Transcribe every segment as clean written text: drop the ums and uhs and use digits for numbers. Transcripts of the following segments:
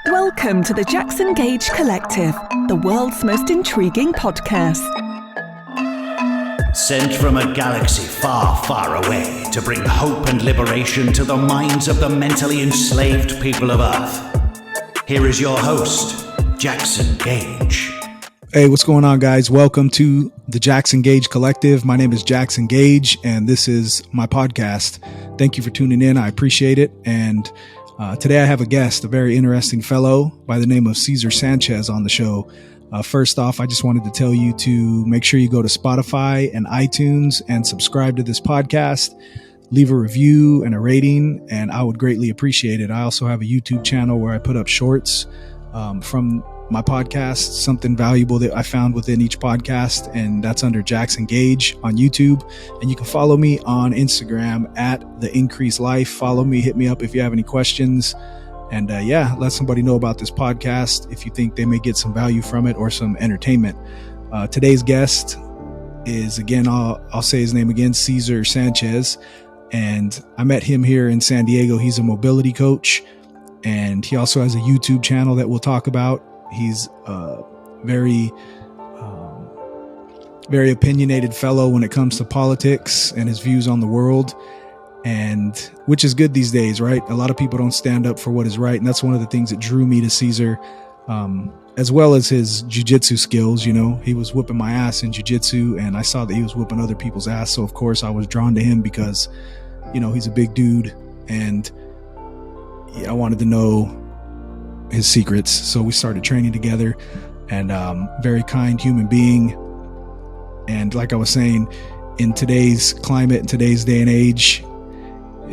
Welcome to the Jackson Gage Collective, the world's most intriguing podcast. Sent from a galaxy far, far away to bring hope and liberation to the minds of the mentally enslaved people of Earth. Here is your host, Jackson Gage. Hey, what's going on, guys? Welcome to the Jackson Gage Collective. My name is Jackson Gage, and this is my podcast. Thank you for tuning in. I appreciate it. And today I have a guest, a very interesting fellow by the name of Cesar Sanchez on the show. First off, I just wanted to tell you to make sure you go to Spotify and iTunes and subscribe to this podcast. Leave a review and a rating, and I would greatly appreciate it. I also have a YouTube channel where I put up shorts from my podcast, something valuable that I found within each podcast, and that's under Jackson Gage on YouTube. And you can follow me on Instagram at The Increased Life. Follow me, hit me up if you have any questions. And let somebody know about this podcast if you think they may get some value from it or some entertainment. Today's guest is, again, I'll say his name again, Cesar Sanchez. And I met him here in San Diego. He's a mobility coach, and he also has a YouTube channel that we'll talk about. He's a very opinionated fellow when it comes to politics and his views on the world, and which is good these days, right? A lot of people don't stand up for what is right, and that's one of the things that drew me to Cesar, as well as his jiujitsu skills. You know, he was whooping my ass in jiujitsu, and I saw that he was whooping other people's ass, so of course I was drawn to him because, you know, he's a big dude, and I wanted to know his secrets. So we started training together, and very kind human being. And like I was saying, in today's climate, in today's day and age,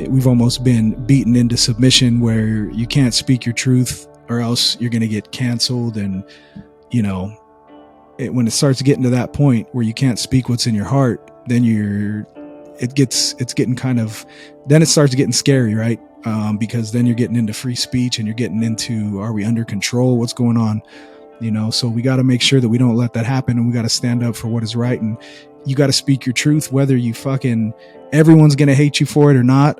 we've almost been beaten into submission where you can't speak your truth or else you're going to get canceled. And, you know, when it starts getting to that point where you can't speak what's in your heart, then it starts getting scary, right? Because then you're getting into free speech and you're getting into, are we under control? What's going on? You know, so we got to make sure that we don't let that happen, and we got to stand up for what is right. And you got to speak your truth, whether everyone's going to hate you for it or not.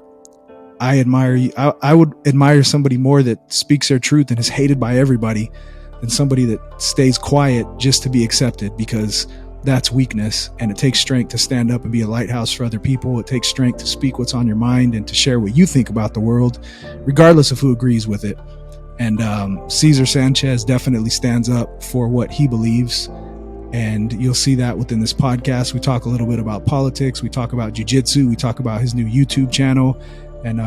I admire you. I would admire somebody more that speaks their truth and is hated by everybody than somebody that stays quiet just to be accepted, because that's weakness, and it takes strength to stand up and be a lighthouse for other people. It takes strength to speak what's on your mind and to share what you think about the world, regardless of who agrees with it. And Cesar Sanchez definitely stands up for what he believes, and you'll see that within this podcast. We talk a little bit about politics, we talk about jiu-jitsu, we talk about his new YouTube channel, and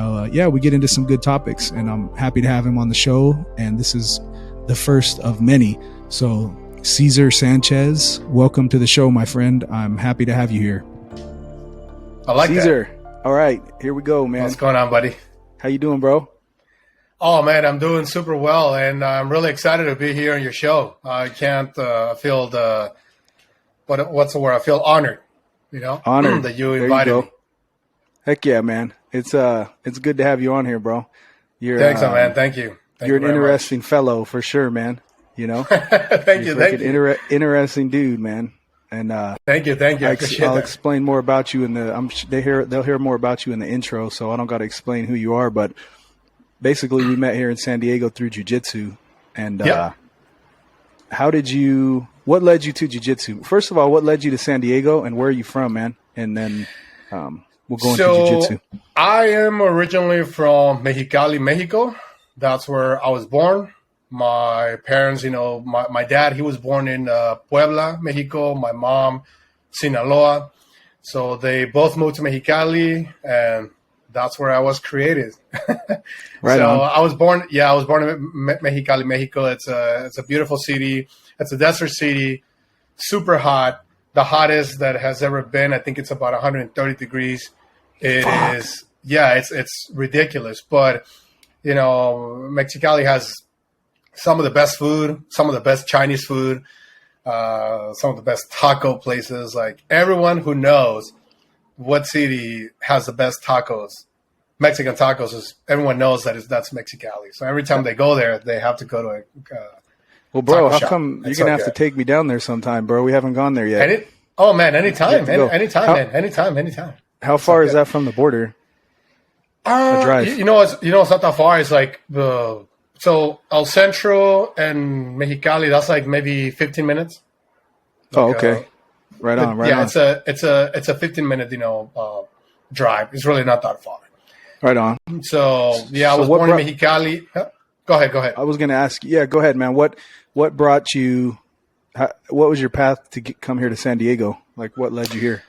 we get into some good topics, and I'm happy to have him on the show, and this is the first of many. So Cesar Sanchez, welcome to the show, my friend. I'm happy to have you here. I like Cesar. That. All right, here we go, man. What's going on, buddy? How you doing, bro? Oh, man, I'm doing super well, and I'm really excited to be here on your show. I can't feel what's the word? I feel honored, you know, honored that you invited me. Heck yeah, man. It's good to have you on here, bro. Thanks, man. Thank you. You're an interesting fellow for sure, man. You know, thank you. Interesting dude, man. And thank you. I'll explain more about you they'll hear more about you in the intro, so I don't got to explain who you are. But basically, we met here in San Diego through jiu-jitsu. And what led you to jiu-jitsu? First of all, what led you to San Diego, and where are you from, man? And then we'll go into jiu-jitsu. I am originally from Mexicali, Mexico. That's where I was born. My parents, you know, my dad, he was born in Puebla, Mexico. My mom, Sinaloa. So they both moved to Mexicali, and that's where I was created. Right so on. I was born in Mexicali, Mexico. It's a beautiful city. It's a desert city, super hot, the hottest that has ever been. I think it's about 130 degrees. It's ridiculous. But, you know, Mexicali has some of the best food, some of the best Chinese food, some of the best taco places. Like, everyone who knows what city has the best tacos, Mexican tacos, everyone knows that's Mexicali. So every time they go there, they have to go to a well, bro, how shop. come you're going to have to take me down there sometime, bro? We haven't gone there yet. Anytime. Anytime. How far is that from the border? Drive. You know, it's not that far. It's like So El Centro and Mexicali, that's like maybe 15 minutes. Oh, okay. Right on. It's a 15-minute, drive. It's really not that far. Right on. So I was born in Mexicali. Go ahead. I was going to ask. Yeah, go ahead, man. What brought you? What was your path to come here to San Diego? Like, what led you here?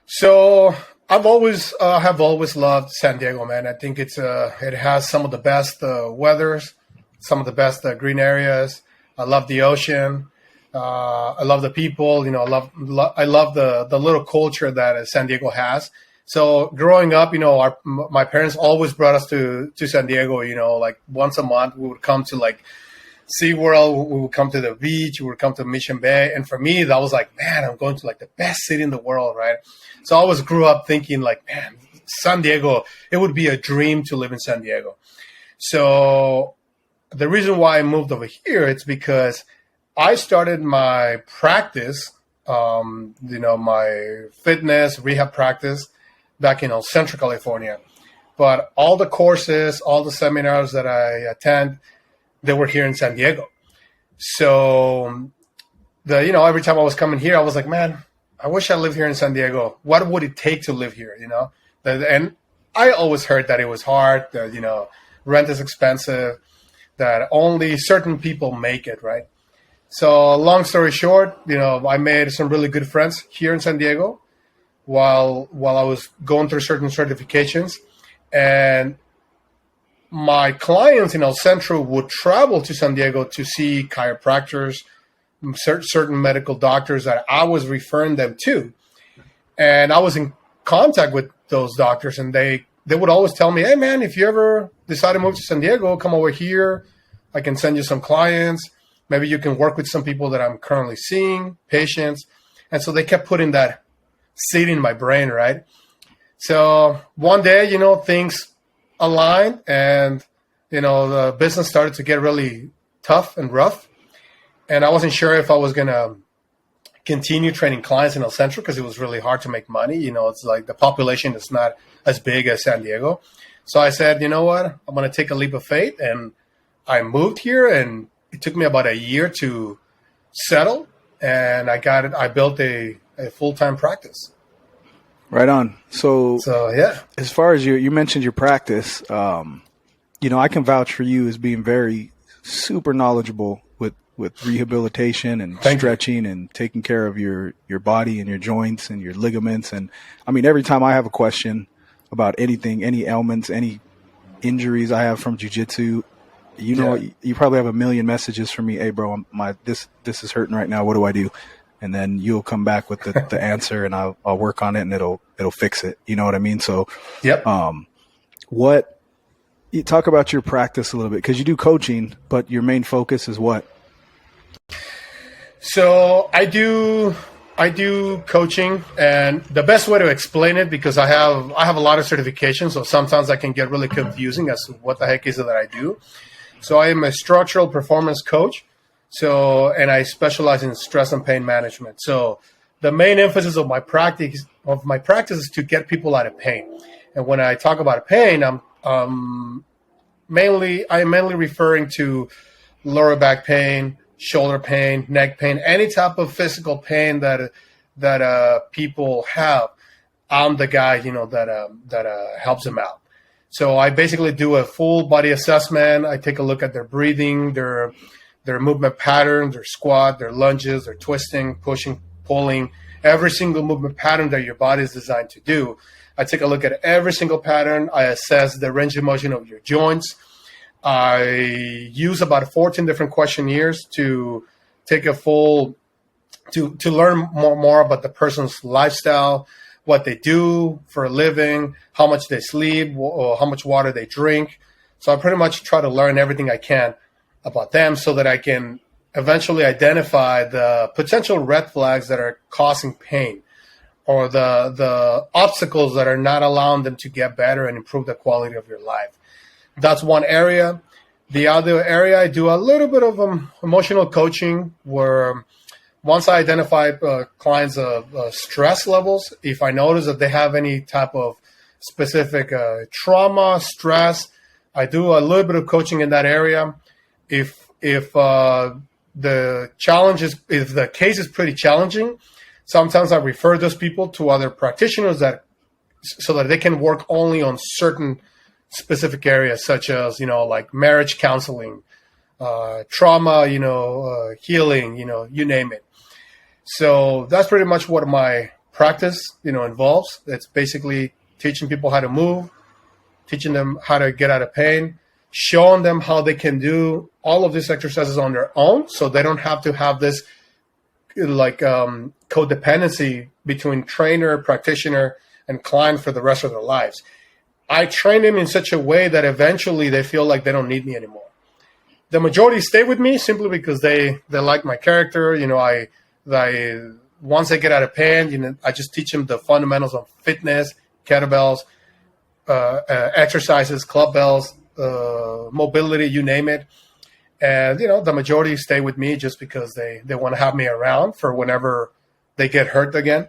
So I've always have always loved San Diego, man. I think it has some of the best weathers, some of the best green areas. I love the ocean. I love the people. I love the little culture that San Diego has. So growing up, my parents always brought us to San Diego. Like once a month, we would come to like SeaWorld, we would come to the beach, we would come to Mission Bay. And for me, that was like, man, I'm going to like the best city in the world, right? So I always grew up thinking like, man, San Diego, it would be a dream to live in San Diego. So the reason why I moved over here, it's because I started my practice, my fitness rehab practice back in Central California. But all the courses, all the seminars that I attend, they were here in San Diego. So every time I was coming here, I was like, man, I wish I lived here in San Diego. What would it take to live here? And I always heard that it was hard, that, rent is expensive, that only certain people make it, right? So long story short, I made some really good friends here in San Diego while I was going through certain certifications. And my clients in El Centro would travel to San Diego to see chiropractors, certain medical doctors that I was referring them to. And I was in contact with those doctors, and they would always tell me, hey, man, if you ever decide to move to San Diego, come over here. I can send you some clients. Maybe you can work with some people that I'm currently seeing, patients. And so they kept putting that seed in my brain, right? So one day, things aligned, and the business started to get really tough and rough, and I wasn't sure if I was gonna continue training clients in El Centro because it was really hard to make money. It's like the population is not as big as San Diego. So I said, you know what, I'm gonna take a leap of faith, and I moved here, and it took me about a year to settle, and I built a full-time practice. Right on. So yeah. As far as you mentioned your practice, I can vouch for you as being very super knowledgeable with rehabilitation and stretching and taking care of your body and your joints and your ligaments. And I mean, every time I have a question about anything, any ailments, any injuries I have from jiu-jitsu, you probably have a million messages from me. Hey, bro, this is hurting right now. What do I do? And then you'll come back with the answer, and I'll work on it, and it'll fix it. You know what I mean? So, yep. You talk about your practice a little bit, because you do coaching, but your main focus is what? So I do coaching, and the best way to explain it, because I have a lot of certifications, so sometimes I can get really confusing as to what the heck is it that I do. So I am a structural performance coach. And I specialize in stress and pain management. So the main emphasis of my practice is to get people out of pain. And when I talk about pain, I'm mainly referring to lower back pain, shoulder pain, neck pain, any type of physical pain that people have. I'm the guy, that helps them out. So I basically do a full body assessment. I take a look at their breathing, their movement pattern, their squat, their lunges, their twisting, pushing, pulling, every single movement pattern that your body is designed to do. I take a look at every single pattern. I assess the range of motion of your joints. I use about 14 different questionnaires to take to learn more about the person's lifestyle, what they do for a living, how much they sleep, or how much water they drink. So I pretty much try to learn everything I can about them so that I can eventually identify the potential red flags that are causing pain, or the obstacles that are not allowing them to get better and improve the quality of your life. That's one area. The other area, I do a little bit of emotional coaching, where once I identify clients' stress levels, if I notice that they have any type of specific trauma, stress, I do a little bit of coaching in that area. If the challenge is, if the case is pretty challenging, sometimes I refer those people to other practitioners so that they can work only on certain specific areas, such as, like marriage counseling, trauma, healing, you name it. So that's pretty much what my practice, involves. It's basically teaching people how to move, teaching them how to get out of pain, showing them how they can do all of these exercises on their own, so they don't have to have this codependency between trainer, practitioner, and client for the rest of their lives. I train them in such a way that eventually they feel like they don't need me anymore. The majority stay with me simply because they like my character. Once they get out of pain, I just teach them the fundamentals of fitness, kettlebells, exercises, club bells, mobility, you name it. And, the majority stay with me just because they want to have me around for whenever they get hurt again.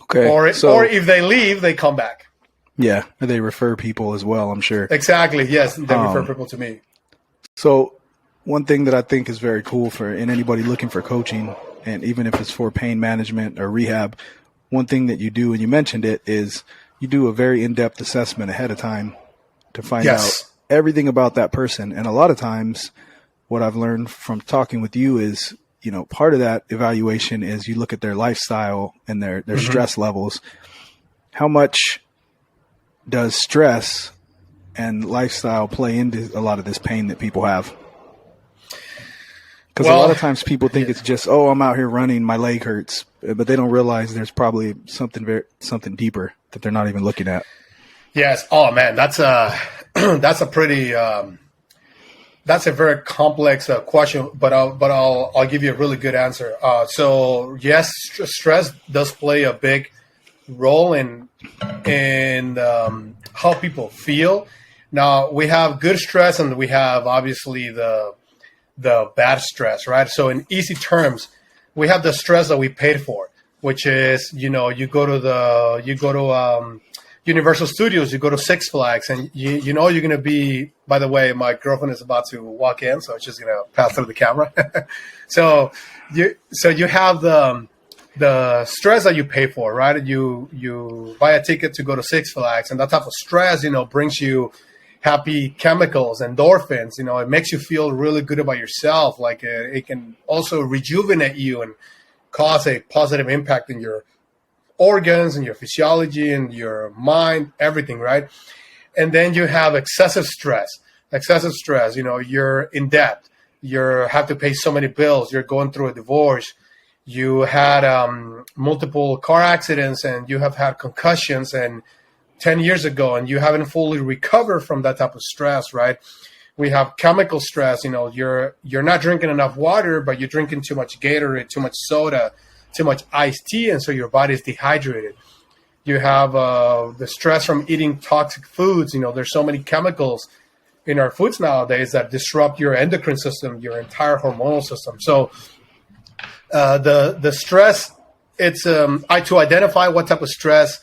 Okay. Or if they leave, they come back. Yeah. They refer people as well, I'm sure. Exactly. Yes. They refer people to me. So one thing that I think is very cool for anybody looking for coaching, and even if it's for pain management or rehab, one thing that you do, and you mentioned it, is you do a very in-depth assessment ahead of time to find out everything about that person. And a lot of times what I've learned from talking with you is, part of that evaluation is you look at their lifestyle and their stress levels. How much does stress and lifestyle play into a lot of this pain that people have? Because a lot of times people think it's just, I'm out here running, my leg hurts, but they don't realize there's probably something deeper that they're not even looking at. Yes. Oh man, that's a very complex question, but I'll give you a really good answer. So yes, stress does play a big role in how people feel. Now we have good stress and we have obviously the bad stress, right? So in easy terms, we have the stress that we paid for, which is, you go to Universal Studios, you go to Six Flags, and you're going to be, by the way, my girlfriend is about to walk in, so she's going to pass through the camera. So you have the stress that you pay for, right? You buy a ticket to go to Six Flags, and that type of stress, brings you happy chemicals, endorphins. It makes you feel really good about yourself. Like it can also rejuvenate you and cause a positive impact in your organs and your physiology and your mind, everything, right? And then you have excessive stress, you're in debt, you have to pay so many bills, you're going through a divorce, you had multiple car accidents, and you have had concussions and 10 years ago, and you haven't fully recovered from that type of stress, right? We have chemical stress. You're not drinking enough water, but you're drinking too much Gatorade, too much soda, too much iced tea, and so your body is dehydrated. You have the stress from eating toxic foods. There's so many chemicals in our foods nowadays that disrupt your endocrine system, your entire hormonal system. So the stress, it's to identify what type of stress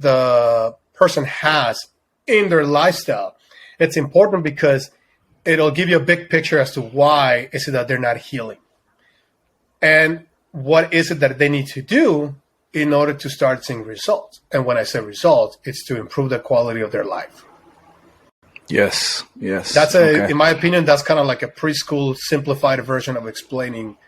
the person has in their lifestyle. It's important because it'll give you a big picture as to why is it that they're not healing, and what is it that they need to do in order to start seeing results. And when I say results, it's to improve the quality of their life. Yes. That's in my opinion, that's kind of like a preschool simplified version of explaining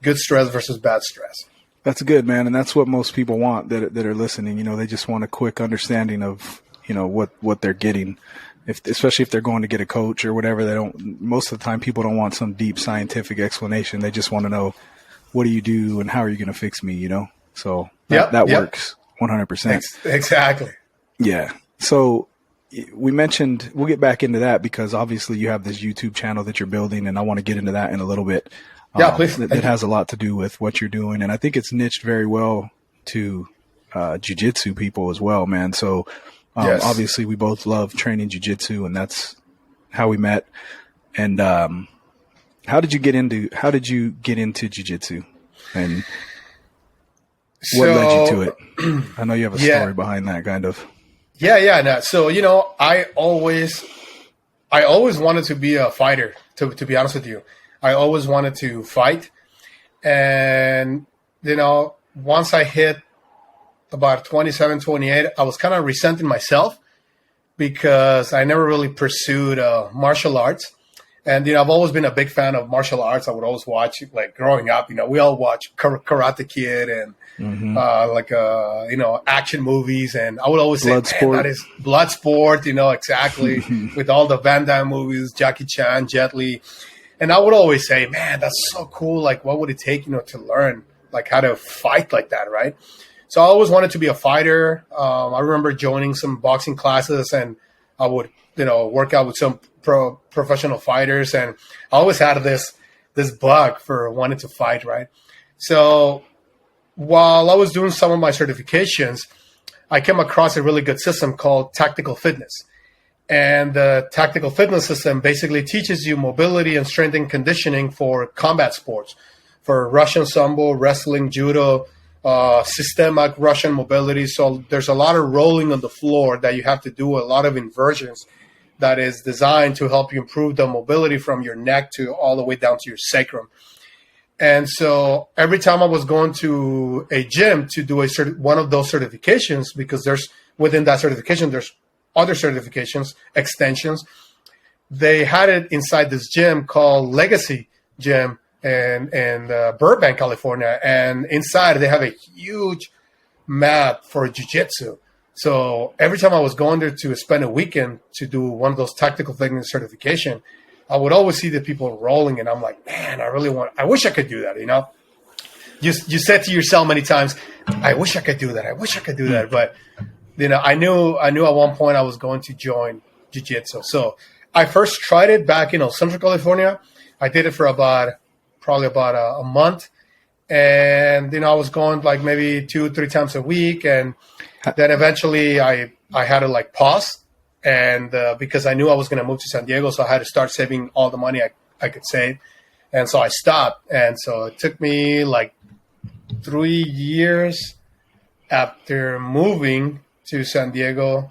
good stress versus bad stress. That's good, man. And that's what most people want that are listening. They just want a quick understanding of, what they're getting. Especially if they're going to get a coach or whatever, most of the time people don't want some deep scientific explanation. They just want to know, what do you do and how are you going to fix me? So that works 100%. Exactly. Yeah. So we mentioned, we'll get back into that because obviously you have this YouTube channel that you're building, and I want to get into that in a little bit. Yeah, please. It has a lot to do with what you're doing. And I think it's niched very well to jiu-jitsu people as well, man. So obviously we both love training jiu-jitsu, and that's how we met. And how did you get into jiu-jitsu, and what led you to it? I know you have a story behind that, kind of. Yeah. No. So, I always I always wanted to be a fighter, to be honest with you. I always wanted to fight. And, once I hit about 27, 28, I was kind of resenting myself because I never really pursued martial arts. And, I've always been a big fan of martial arts. I would always watch, like, growing up, we all watch Karate Kid and, action movies. And I would always say, that is blood sport, exactly, with all the Van Damme movies, Jackie Chan, Jet Li. And I would always say, man, that's so cool. Like, what would it take, to learn, like, how to fight like that, right? So I always wanted to be a fighter. I remember joining some boxing classes, and I would, work out with some professional fighters. And I always had this bug for wanting to fight, right? So while I was doing some of my certifications, I came across a really good system called Tactical Fitness. And the Tactical Fitness system basically teaches you mobility and strength and conditioning for combat sports, for Russian Sambo, wrestling, judo, systemic Russian mobility. So there's a lot of rolling on the floor that you have to do, a lot of inversions that is designed to help you improve the mobility from your neck to all the way down to your sacrum. And so every time I was going to a gym to do one of those certifications, because within that certification, there's other certifications, extensions, they had it inside this gym called Legacy Gym in Burbank, California. And inside they have a huge mat for jiu-jitsu. So every time I was going there to spend a weekend to do one of those tactical fitness certification, I would always see the people rolling, and I'm like, man, I wish I could do that, You said to yourself many times, I wish I could do that. I wish I could do that. But, I knew at one point I was going to join jiu-jitsu. So I first tried it back in Central California. I did it for probably about a month. And, I was going like maybe 2-3 times a week. And then eventually I had to like pause. And because I knew I was going to move to San Diego, so I had to start saving all the money I could save. And so I stopped. And so it took me like 3 years after moving to San Diego,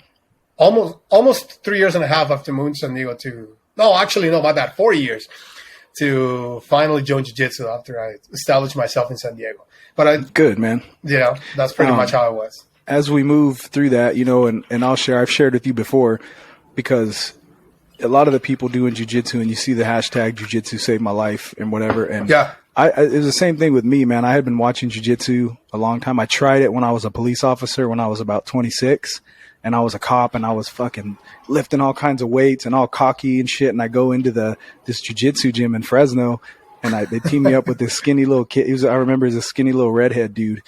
almost 3 years and a half after moving to San Diego 4 years to finally join jiu-jitsu after I established myself in San Diego. But good, man. Yeah, that's pretty much how it was. As we move through that, and I've shared with you before, because a lot of the people doing jiu-jitsu, and you see the hashtag jiu-jitsu saved my life and whatever. And yeah, it was the same thing with me, man. I had been watching jiu-jitsu a long time. I tried it when I was a police officer, when I was about 26, and I was a cop, and I was fucking lifting all kinds of weights and all cocky and shit. And I go into this jiu-jitsu gym in Fresno, and they team me up with this skinny little kid. I remember he was a skinny little redhead dude.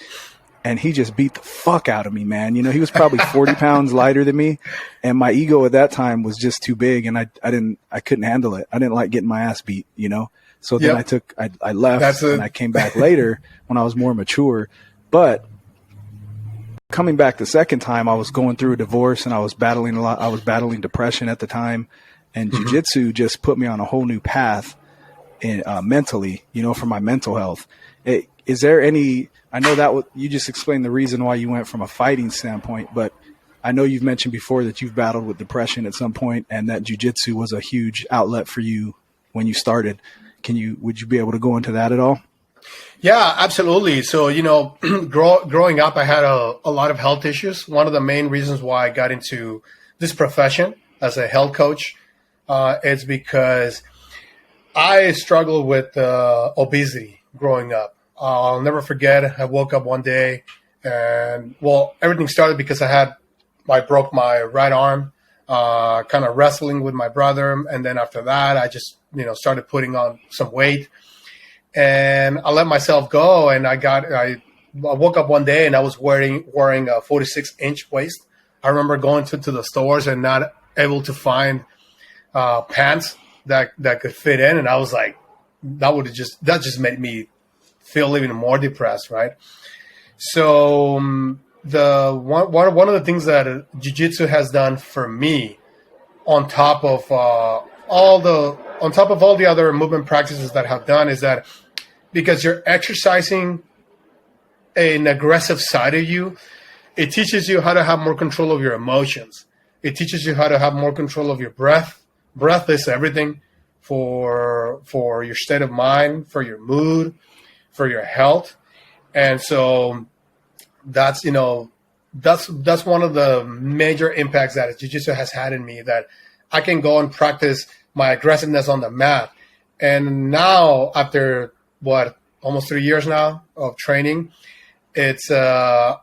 And he just beat the fuck out of me, man. He was probably 40 pounds lighter than me. And my ego at that time was just too big, and I couldn't handle it. I didn't like getting my ass beat, So then I left, and I came back later when I was more mature. But coming back the second time, I was going through a divorce, and I was battling a lot. I was battling depression at the time, and jiu-jitsu just put me on a whole new path mentally, for my mental health. Is there any, I know that you just explained the reason why you went from a fighting standpoint, but I know you've mentioned before that you've battled with depression at some point, and that jiu-jitsu was a huge outlet for you when you started. Would you be able to go into that at all? Yeah, absolutely. So, growing up, I had a lot of health issues. One of the main reasons why I got into this profession as a health coach is because I struggled with obesity growing up. I'll never forget, I woke up one day and, everything started because I broke my right arm, kind of wrestling with my brother. And then after that, I just, started putting on some weight, and I let myself go. And I woke up one day and I was wearing a 46-inch waist. I remember going to the stores and not able to find pants that could fit in. And I was like, that just made me feel even more depressed, right? So one of the things that jiu-jitsu has done for me, on top of all the other movement practices that have done, is that because you're exercising an aggressive side of you, it teaches you how to have more control of your emotions. It teaches you how to have more control of your breath, breath is everything for your state of mind, for your mood, for your health. And so that's that's one of the major impacts that jiu-jitsu has had in me, that I can go and practice my aggressiveness on the mat. And now, after almost 3 years now of training, it's I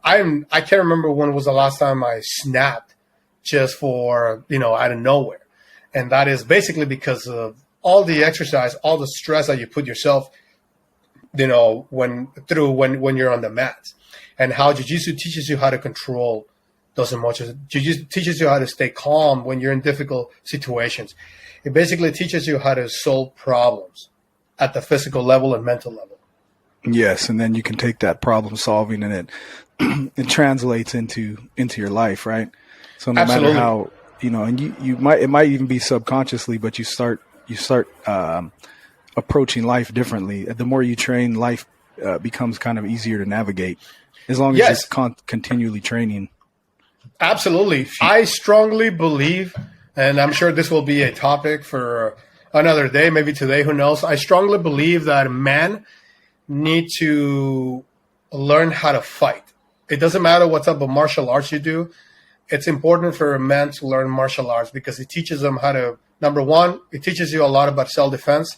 can't remember when was the last time I snapped just for out of nowhere. And that is basically because of all the exercise, all the stress that you put yourself when you're on the mat. And how jiu-jitsu teaches you how to control those emotions. Jiu-jitsu teaches you how to stay calm when you're in difficult situations. It basically teaches you how to solve problems at the physical level and mental level. Yes, and then you can take that problem solving and it translates into your life, right? So no Absolutely. matter how and it might even be subconsciously, but you start approaching life differently. The more you train, life becomes kind of easier to navigate. As long as you're continually training. Absolutely. I strongly believe, and I'm sure this will be a topic for another day, maybe today, who knows. I strongly believe that men need to learn how to fight. It doesn't matter what type of martial arts you do. It's important for men to learn martial arts because it teaches them how to, number one, it teaches you a lot about self-defense.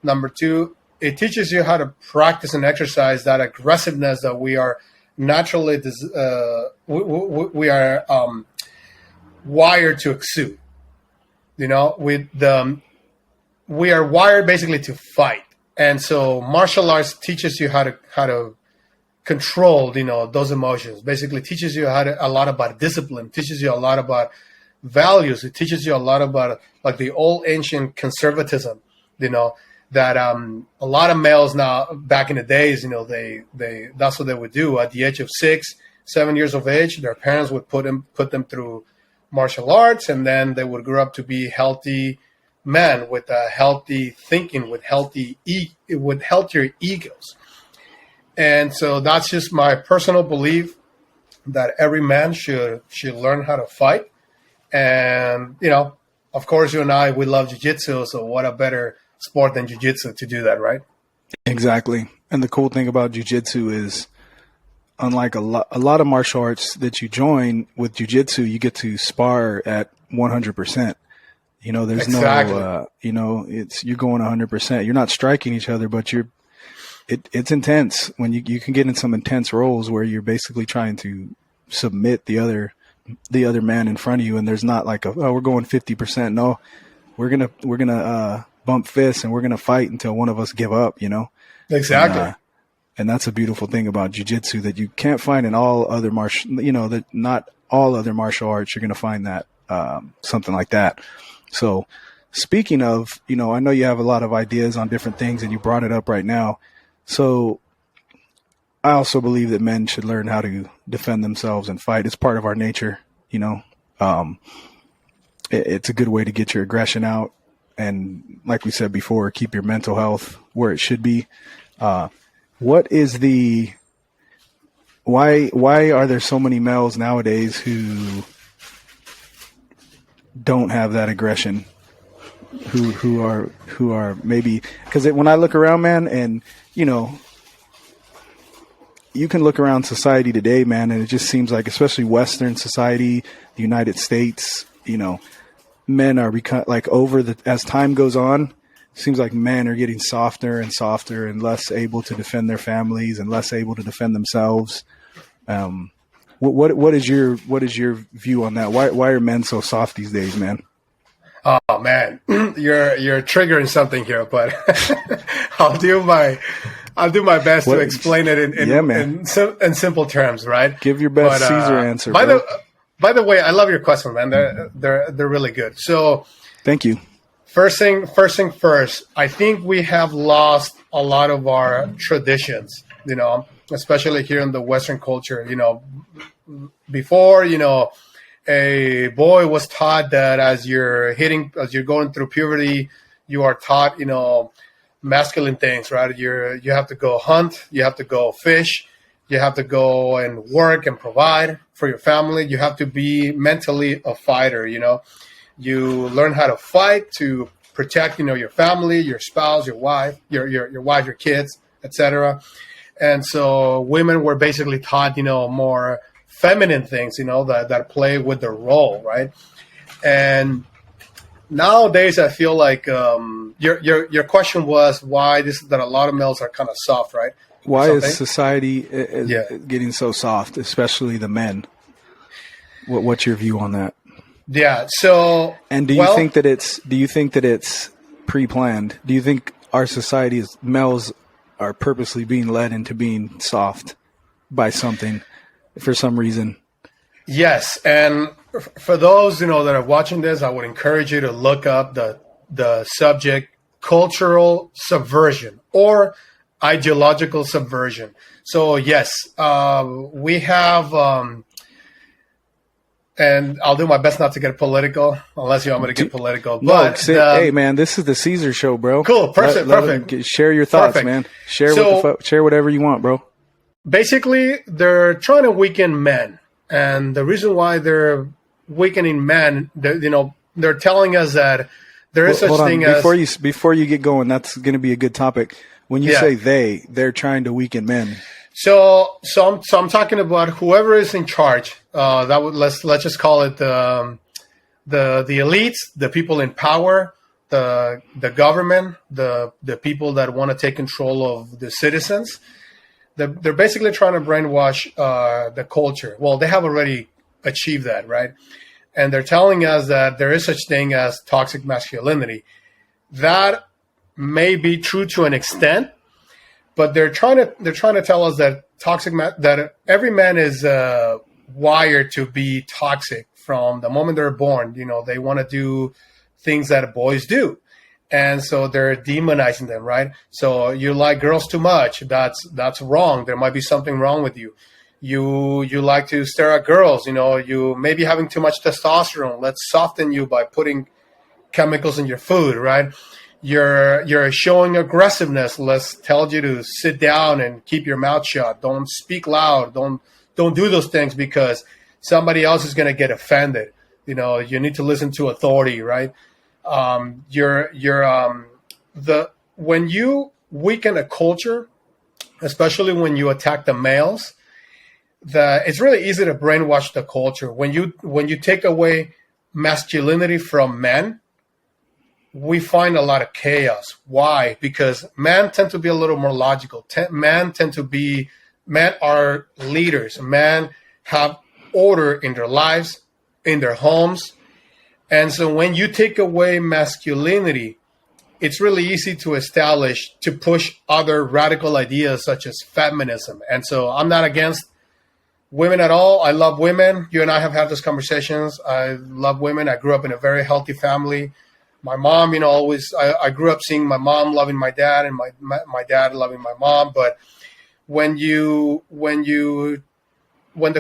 Number two, it teaches you how to practice and exercise that aggressiveness that we are naturally we are wired to exude. We are wired basically to fight, and so martial arts teaches you how to control those emotions. Basically teaches you a lot about discipline, teaches you a lot about values. It teaches you a lot about like the old ancient conservatism, that a lot of males now, back in the days, they that's what they would do. At the age of 6, 7 years of age, their parents would put them through martial arts, and then they would grow up to be healthy men with a healthy thinking, with healthier egos. And so that's just my personal belief, that every man should learn how to fight. And of course, you and I, we love jiu-jitsu, so what a better sport than jiu-jitsu to do that, right? Exactly. And the cool thing about jiu-jitsu is, unlike a lot of martial arts that you join, with jiu-jitsu, you get to spar at 100%. There's exactly. You're going 100%. You're not striking each other, but it's intense. When you can get in some intense roles where you're basically trying to submit the other man in front of you, and there's not like we're going 50%. No, we're gonna bump fists and we're gonna fight until one of us give up. Exactly. And that's a beautiful thing about jiu-jitsu that you can't find in all other that not all other martial arts you're gonna find that something like that. So speaking of, I know you have a lot of ideas on different things, and you brought it up right now. So I also believe that men should learn how to defend themselves and fight. It's part of our nature, it's a good way to get your aggression out. And like we said before, keep your mental health where it should be. What is why are there so many males nowadays who don't have that aggression? Who are maybe, because when I look around, man, and you can look around society today, man, and it just seems like, especially Western society, the United States, men are as time goes on, it seems like men are getting softer and softer and less able to defend their families and less able to defend themselves. What is your view on that? Why are men so soft these days, man? Oh man, you're triggering something here, but I'll do my best to explain it in simple terms, right? Give your best Cesar answer. By the way, I love your question, man. They're really good. So thank you. First thing first, I think we have lost a lot of our traditions, especially here in the Western culture. Before, a boy was taught that as you're going through puberty, you are taught, masculine things, right? You have to go hunt, you have to go fish, you have to go and work and provide for your family. You have to be mentally a fighter, You learn how to fight to protect, your family, your spouse, your wife, your kids, etc. And so women were basically taught, more feminine things, that play with the role, right? And nowadays, I feel like your question was why that a lot of males are kind of soft, right? Why is society getting so soft, especially the men? What's your view on that? Yeah. So, and do you think that it's pre-planned? Do you think our society males are purposely being led into being soft by something for some reason? Yes, and for those that are watching this, I would encourage you to look up the subject cultural subversion or ideological subversion. So yes, we have, and I'll do my best not to get political, unless you want me to get political. But hey man, this is the Cesar show, bro. Cool, perfect. Share your thoughts, man. Share whatever you want, bro. Basically, they're trying to weaken men. And the reason why they're weakening men, they're telling us that there is such thing as... Before you get going, that's going to be a good topic. When you say they're trying to weaken men. So I'm talking about whoever is in charge. Let's just call it the elites, the people in power, the government, the people that want to take control of the citizens. They're basically trying to brainwash the culture. Well, they have already achieved that, right? And they're telling us that there is such thing as toxic masculinity. That may be true to an extent, but they're trying to tell us that that every man is wired to be toxic from the moment they're born. They want to do things that boys do. And so they're demonizing them, right? So you like girls too much. That's wrong. There might be something wrong with you. You like to stare at girls. You may be having too much testosterone. Let's soften you by putting chemicals in your food, right? You're showing aggressiveness. Let's tell you to sit down and keep your mouth shut. Don't speak loud. Don't do those things because somebody else is going to get offended. You need to listen to authority, right? When you weaken a culture, especially when you attack the males, it's really easy to brainwash the culture. When you take away masculinity from men, we find a lot of chaos. Why? Because men tend to be a little more logical. Men are leaders. Men have order in their lives, in their homes. And so when you take away masculinity, it's really easy to push other radical ideas such as feminism. And so I'm not against women at all. I love women. You and I have had these conversations. I love women. I grew up in a very healthy family. My mom, I grew up seeing my mom loving my dad and my dad loving my mom. But when the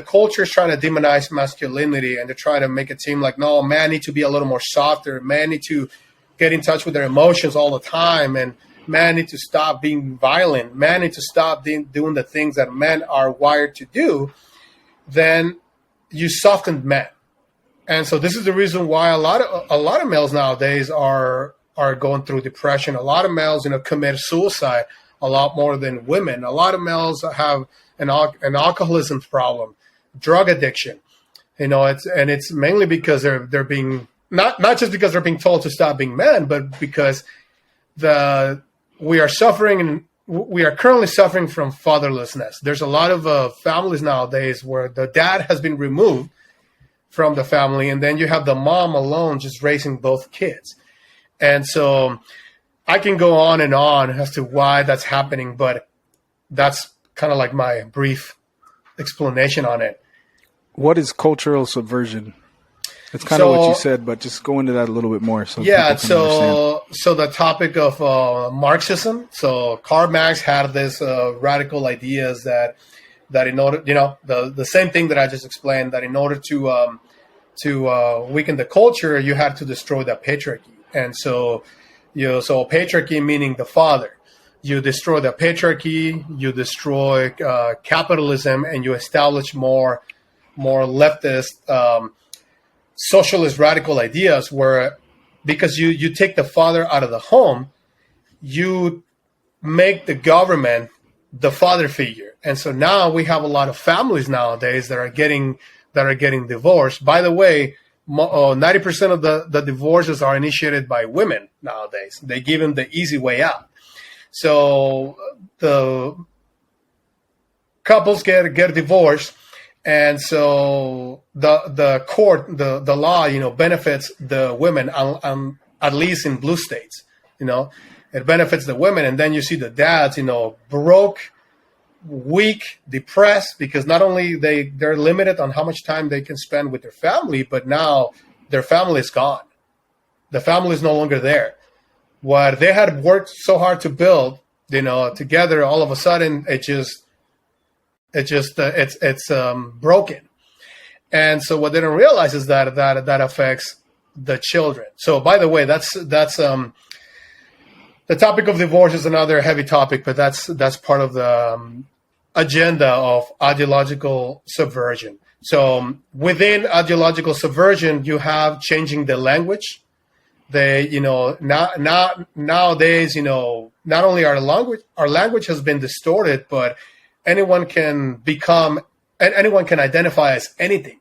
culture is trying to demonize masculinity and they're trying to make it seem like, no, men need to be a little more softer. Men need to get in touch with their emotions all the time. And men need to stop being violent. Men need to stop doing the things that men are wired to do. Then you soften men. And so this is the reason why a lot of males nowadays are going through depression. A lot of males, commit suicide a lot more than women. A lot of males have an alcoholism problem, drug addiction. It's mainly because they're being not just because they're being told to stop being men, but because we are currently suffering from fatherlessness. There's a lot of families nowadays where the dad has been removed from the family, and then you have the mom alone just raising both kids. And so I can go on and on as to why that's happening, but that's kind of like my brief explanation on it. What is cultural subversion? It's kind of what you said, but just go into that a little bit more. So the topic of Marxism. So Karl Marx had this radical ideas that in order, the same thing that I just explained, that in order to weaken the culture, you had to destroy the patriarchy. And so patriarchy meaning the father. You destroy the patriarchy, you destroy capitalism, and you establish more leftist socialist radical ideas where, because you take the father out of the home, you make the government the father figure. And so now we have a lot of families nowadays that are getting divorced. By the way, 90% of the divorces are initiated by women nowadays. They give them the easy way out. So the couples get divorced, and so the court, the law, benefits the women, at least in blue states. It benefits the women, and then you see the dads, broke, weak, depressed, because not only they're limited on how much time they can spend with their family, but now their family is gone. The family is no longer there. What they had worked so hard to build, together, all of a sudden it's broken. And so what they don't realize is that affects the children. So by the way, that's the topic of divorce is another heavy topic, but that's part of the agenda of ideological subversion. So within ideological subversion, you have changing the language. They, nowadays, not only our language has been distorted, but anyone can identify as anything.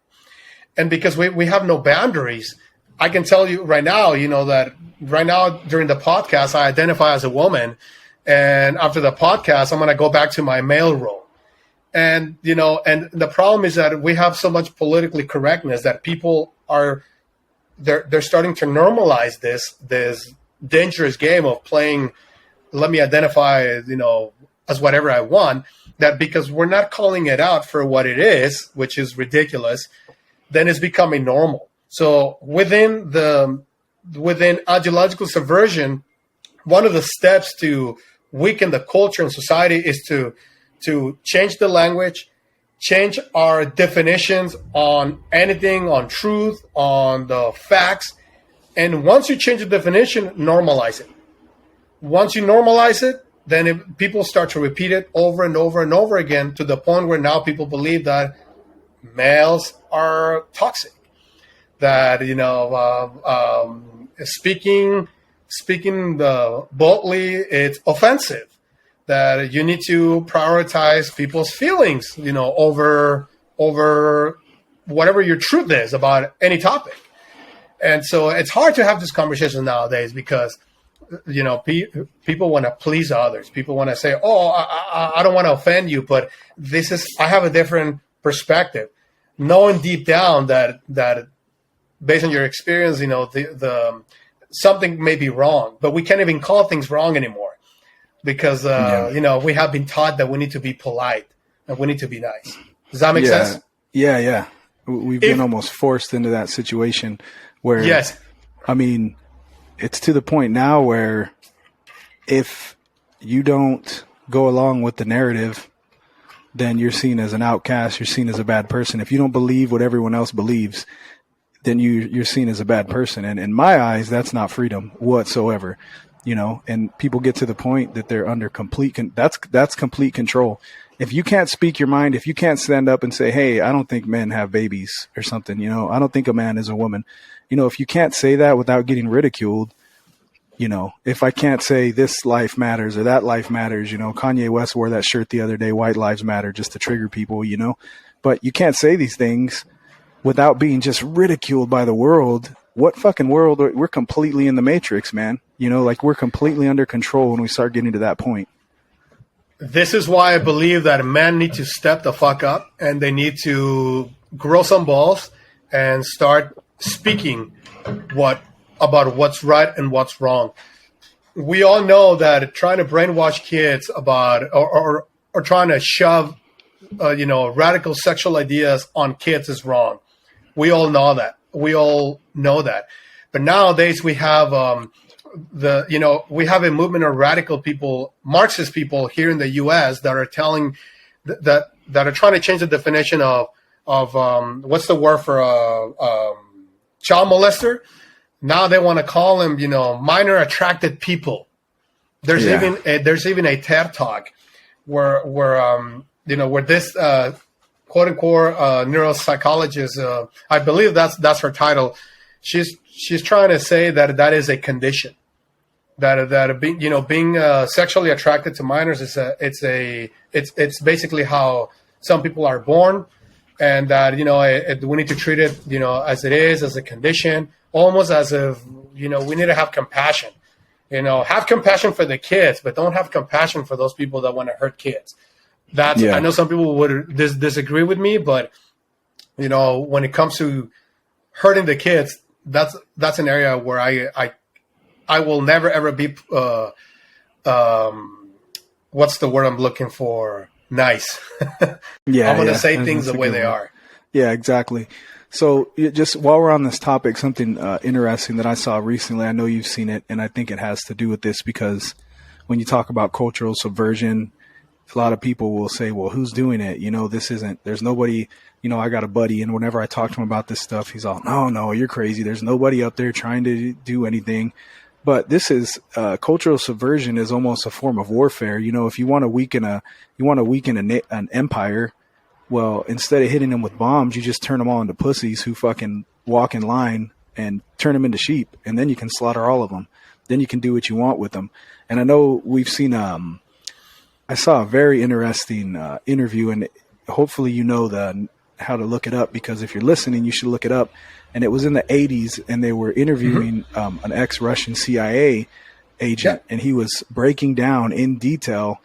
And because we have no boundaries, I can tell you right now, that right now during the podcast, I identify as a woman. And after the podcast, I'm going to go back to my male role. And, and the problem is that we have so much politically correctness that people they're starting to normalize this dangerous game of playing, let me identify, as whatever I want, that because we're not calling it out for what it is, which is ridiculous, then it's becoming normal. So within ideological subversion, one of the steps to weaken the culture and society is to change the language, change our definitions on anything, on truth, on the facts. And once you change the definition, normalize it. Once you normalize it, then people start to repeat it over and over and over again, to the point where now people believe that males are toxic, that, speaking boldly, it's offensive, that you need to prioritize people's feelings, over whatever your truth is about any topic. And so it's hard to have this conversation nowadays because, people want to please others. People want to say, oh, I don't want to offend you, but I have a different perspective. Knowing deep down that based on your experience, the something may be wrong, but we can't even call things wrong anymore. Because, we have been taught that we need to be polite and we need to be nice. Does that make sense? Yeah. We've been almost forced into that situation where, yes, I mean, it's to the point now where if you don't go along with the narrative, then you're seen as an outcast. You're seen as a bad person. If you don't believe what everyone else believes, then you're seen as a bad person. And in my eyes, that's not freedom whatsoever. And people get to the point that they're under that's complete control. If you can't speak your mind, if you can't stand up and say, hey, I don't think men have babies or something, I don't think a man is a woman. If you can't say that without getting ridiculed, if I can't say this life matters or that life matters, Kanye West wore that shirt the other day, White Lives Matter, just to trigger people, but you can't say these things without being just ridiculed by the world. What fucking world? We're completely in the matrix, man. We're completely under control when we start getting to that point. This is why I believe that men need to step the fuck up and they need to grow some balls and start speaking about what's right and what's wrong. We all know that trying to brainwash kids about or trying to shove radical sexual ideas on kids is wrong. We all know that. But nowadays we have we have a movement of radical people, Marxist people here in the U.S. that are telling that are trying to change the definition of what's the word for child molester. Now they want to call them, minor attracted people. There's even a TED talk where this quote unquote neuropsychologist. I believe that's her title. She's trying to say that is a condition. That being sexually attracted to minors it's basically how some people are born, and that we need to treat it as it is, as a condition, almost as if we need to have compassion. Have compassion for the kids, but don't have compassion for those people that want to hurt kids. I know some people would disagree with me, but when it comes to hurting the kids, that's an area where I will never ever be what's the word I'm looking for? Nice. Yeah, I'm gonna say things the way they are. Yeah, exactly. So just while we're on this topic, something interesting that I saw recently, I know you've seen it, and I think it has to do with this, because when you talk about cultural subversion, a lot of people will say, well, who's doing it? There's nobody, I got a buddy, and whenever I talk to him about this stuff, he's all, no, you're crazy. There's nobody up there trying to do anything. But this is cultural subversion is almost a form of warfare. If you want to weaken an empire, well, instead of hitting them with bombs, you just turn them all into pussies who fucking walk in line and turn them into sheep, and then you can slaughter all of them. Then you can do what you want with them. And I know we've seen. I saw a very interesting interview, and hopefully how to look it up, because if you're listening, you should look it up. And it was in the 80s, and they were interviewing an ex-Russian CIA agent, and he was breaking down in detail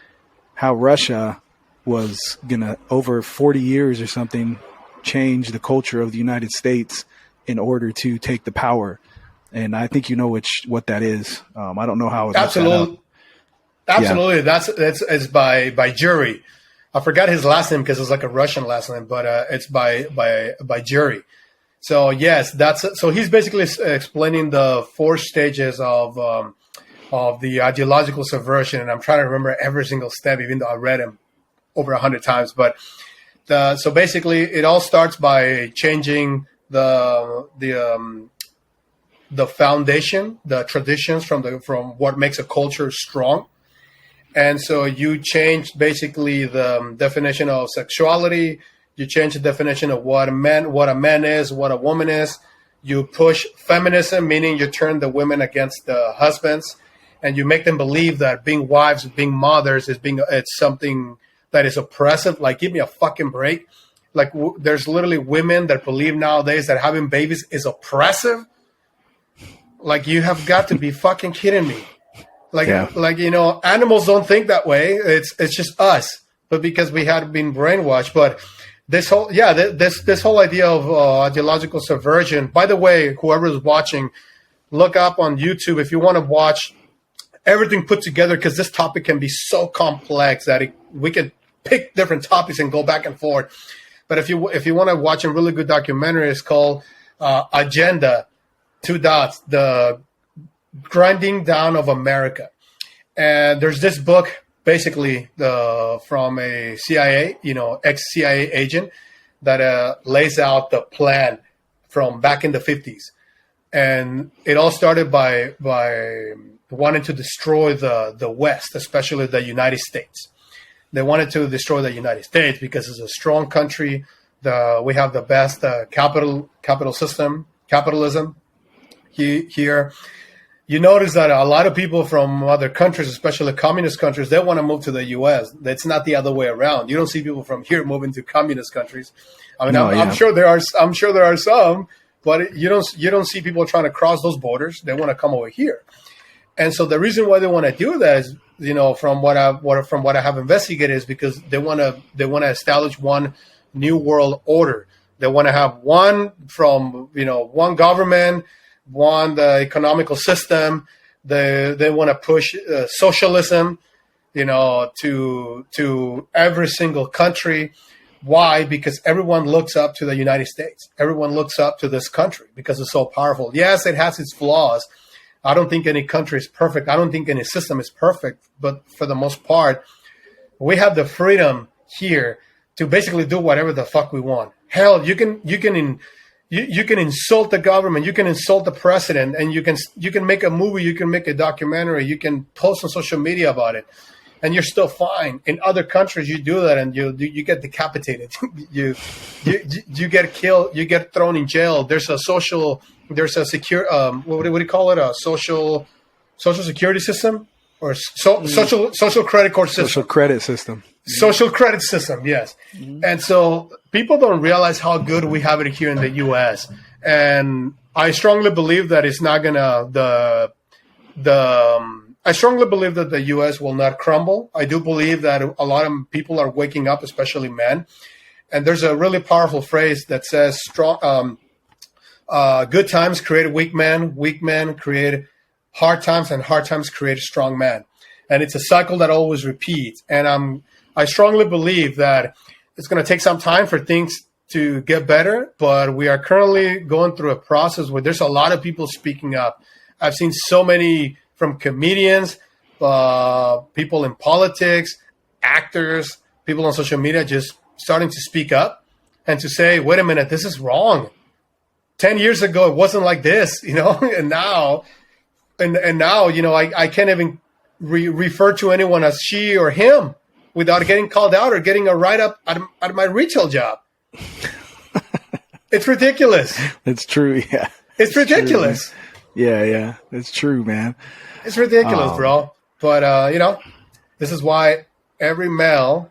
how Russia was going to, over 40 years or something, change the culture of the United States in order to take the power. And I think what that is. I don't know how it Absolutely. Yeah. It's by jury. I forgot his last name because it's like a Russian last name, but it's by jury. So yes, so he's basically explaining the 4 stages of the ideological subversion, and I'm trying to remember every single step, even though I read him over 100 times. But so basically, it all starts by changing the foundation, the traditions from what makes a culture strong. And so you change basically the definition of sexuality. You change the definition of what a man is, what a woman is. You push feminism, meaning you turn the women against the husbands, and you make them believe that being wives, being mothers, it's something that is oppressive. Like, give me a fucking break. Like, there's literally women that believe nowadays that having babies is oppressive. Like, you have got to be fucking kidding me. Like, animals don't think that way. It's just us, but because we had been brainwashed. But this whole idea of ideological subversion. By the way, whoever is watching, look up on YouTube if you want to watch everything put together, because this topic can be so complex that we can pick different topics and go back and forth. But if you want to watch a really good documentary, it's called Agenda, the Grinding Down of America. And there's this book, basically from a CIA, ex-CIA agent, that lays out the plan from back in the 50s. And it all started by wanting to destroy the West, especially the United States. They wanted to destroy the United States because it's a strong country. We have the best capitalism here. You notice that a lot of people from other countries, especially communist countries, they want to move to the U.S. It's not the other way around. You don't see people from here moving to communist countries. I mean, I'm sure there are some, but you don't see people trying to cross those borders. They want to come over here. And so the reason why they want to do that is, from what I have investigated, is because they want to establish one new world order. They want to have one government, the economical system. They want to push socialism, to every single country. Why? Because everyone looks up to the United States. Everyone looks up to this country because it's so powerful. Yes, it has its flaws. I don't think any country is perfect. I don't think any system is perfect. But for the most part, we have the freedom here to basically do whatever the fuck we want. Hell, you can insult the government, you can insult the president, and you can make a movie, you can make a documentary, you can post on social media about it. and you're still fine. In other countries, you do that and you get decapitated. you get killed. You get thrown in jail. There's a secure what do you call it? A social security system or social credit card system. Social credit system. Social credit system, yes. And so people don't realize how good we have it here in the U.S. And I strongly believe that it's not gonna I strongly believe that the U.S. will not crumble. I do believe that a lot of people are waking up, especially men. And there's a really powerful phrase that says, good times create weak men create hard times, and hard times create a strong man. And it's a cycle that always repeats. And I strongly believe that it's going to take some time for things to get better, but we are currently going through a process where there's a lot of people speaking up. I've seen so many, from comedians, people in politics, actors, people on social media, just starting to speak up and to say, wait a minute, this is wrong. 10 years ago, it wasn't like this, and now, I can't even refer to anyone as she or him without getting called out or getting a write-up at my retail job. It's ridiculous. It's true, yeah. It's ridiculous. True. Yeah, it's true, man. It's ridiculous, bro. But, this is why every male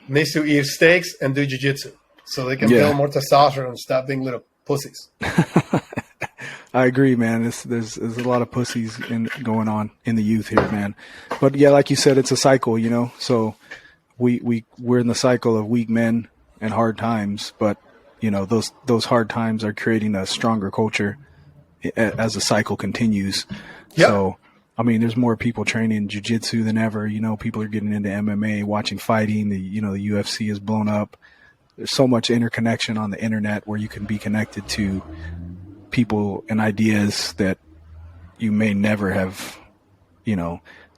needs to eat steaks and do jiu-jitsu so they can build more testosterone and stop being little pussies. I agree, man. There's a lot of pussies going on in the youth here, man. But yeah, like you said, it's a cycle, So we're in the cycle of weak men and hard times, but those hard times are creating a stronger culture as the cycle continues. Yep. So, I mean, there's more people training jiu-jitsu than ever. People are getting into MMA, watching fighting. The UFC is blown up. There's so much interconnection on the internet where you can be connected to people and ideas that you may never have,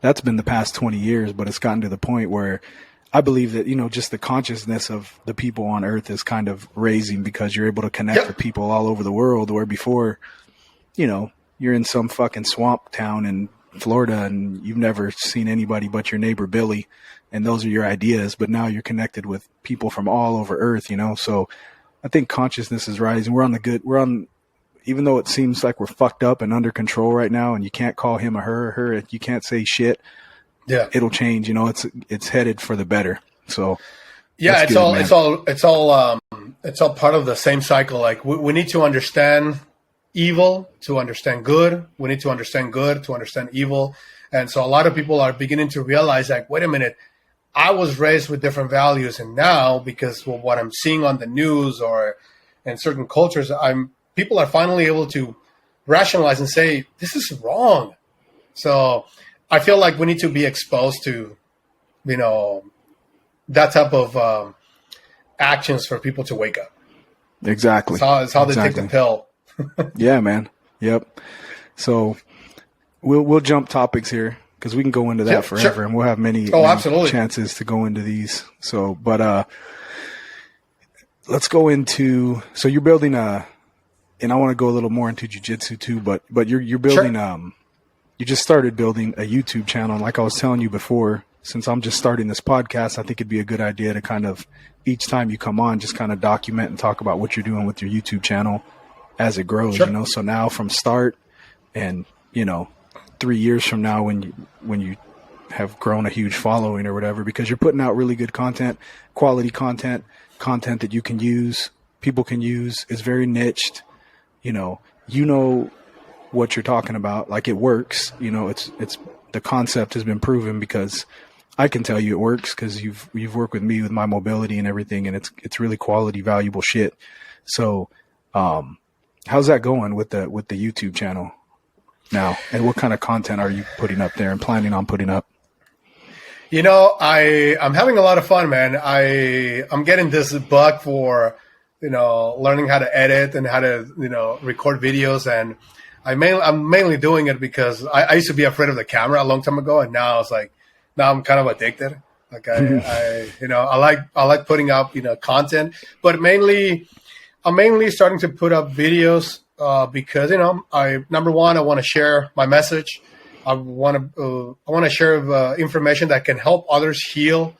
that's been the past 20 years, but it's gotten to the point where I believe that, just the consciousness of the people on earth is kind of raising because you're able to connect with people all over the world, where before, you're in some fucking swamp town in Florida and you've never seen anybody but your neighbor Billy, and those are your ideas, but now you're connected with people from all over earth, so I think consciousness is rising. Even though it seems like we're fucked up and under control right now and you can't call him a her, you can't say shit. Yeah. It'll change, it's headed for the better. So yeah, it's all part of the same cycle. Like we need to understand evil to understand good. We need to understand good to understand evil. And so a lot of people are beginning to realize, like, wait a minute, I was raised with different values, and now because of what I'm seeing on the news or in certain cultures, people are finally able to rationalize and say, this is wrong. So I feel like we need to be exposed to, that type of actions for people to wake up. Exactly. It's how they take the pill. Yeah, man. Yep. So we'll jump topics here because we can go into that forever, sure. And we'll have many chances to go into these. So, but let's go into. So you're building and I want to go a little more into jiu-jitsu too. But you're building. Sure. You just started building a YouTube channel, and like I was telling you before, since I'm just starting this podcast, I think it'd be a good idea to kind of each time you come on, just kind of document and talk about what you're doing with your YouTube channel as it grows, sure. So now from start and, 3 years from now when you have grown a huge following or whatever, because you're putting out really good content, quality content that you can use, people can use, is very niched, what you're talking about, like it works, it's the concept has been proven because I can tell you it works because you've worked with me with my mobility and everything, and it's really quality, valuable shit. So, how's that going with the YouTube channel now, and what kind of content are you putting up there and planning on putting up? I'm having a lot of fun, man. I'm getting this bug for, learning how to edit and how to, record videos. And I'm mainly doing it because I used to be afraid of the camera a long time ago. And now now I'm kind of addicted. Like I like putting up, content, but I'm mainly starting to put up videos, because, number one, I want to share my message. I want to share information that can help others heal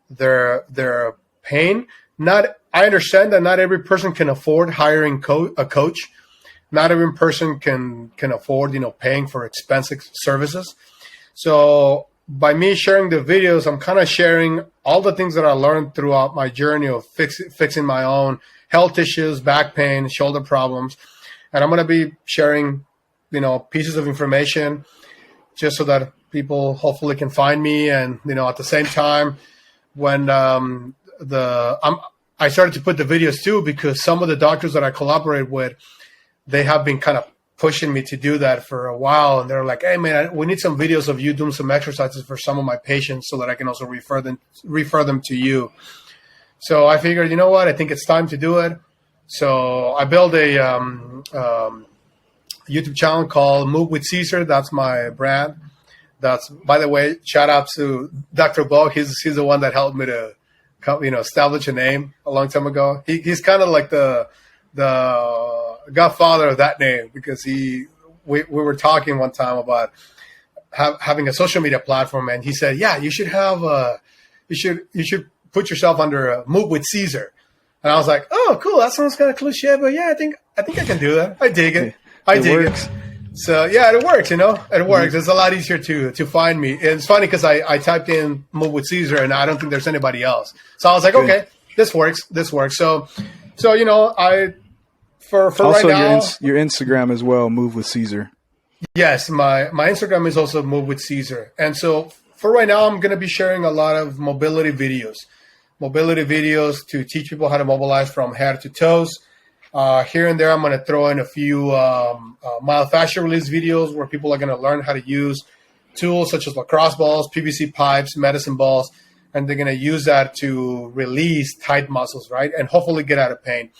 their pain. I understand that not every person can afford hiring a coach. Not every person can afford, paying for expensive services. So by me sharing the videos, I'm kind of sharing all the things that I learned throughout my journey of fixing my own health issues, back pain, shoulder problems. And I'm going to be sharing, pieces of information just so that people hopefully can find me. And, at the same time, when I started to put the videos too, because some of the doctors that I collaborate with, they have been kind of pushing me to do that for a while. And they're like, hey, man, we need some videos of you doing some exercises for some of my patients so that I can also refer them to you. So I figured, you know what? I think it's time to do it. So I built a YouTube channel called MovewithCesar. That's my brand. That's, by the way, shout out to Dr. Bo. He's the one that helped me to, establish a name a long time ago. He's kind of like the godfather of that name, because we were talking one time about having a social media platform, and he said, yeah, you should have you should put yourself under Move with Caesar. And I was like, oh, cool, that sounds kind of cliche, but yeah, I think I can do that. I dig it. I dig it. So yeah, it works, it works. Mm-hmm. It's a lot easier to find me. And it's funny because I typed in Move with Caesar and I don't think there's anybody else. So I was like, okay, this works. So for also right now, your Instagram as well, Move with Caesar. Yes, my Instagram is also Move with Caesar. And so for right now, I'm going to be sharing a lot of mobility videos to teach people how to mobilize from head to toes. Here and there, I'm going to throw in a few myofascial release videos where people are going to learn how to use tools such as lacrosse balls, PVC pipes, medicine balls, and they're going to use that to release tight muscles, right? And hopefully get out of pain.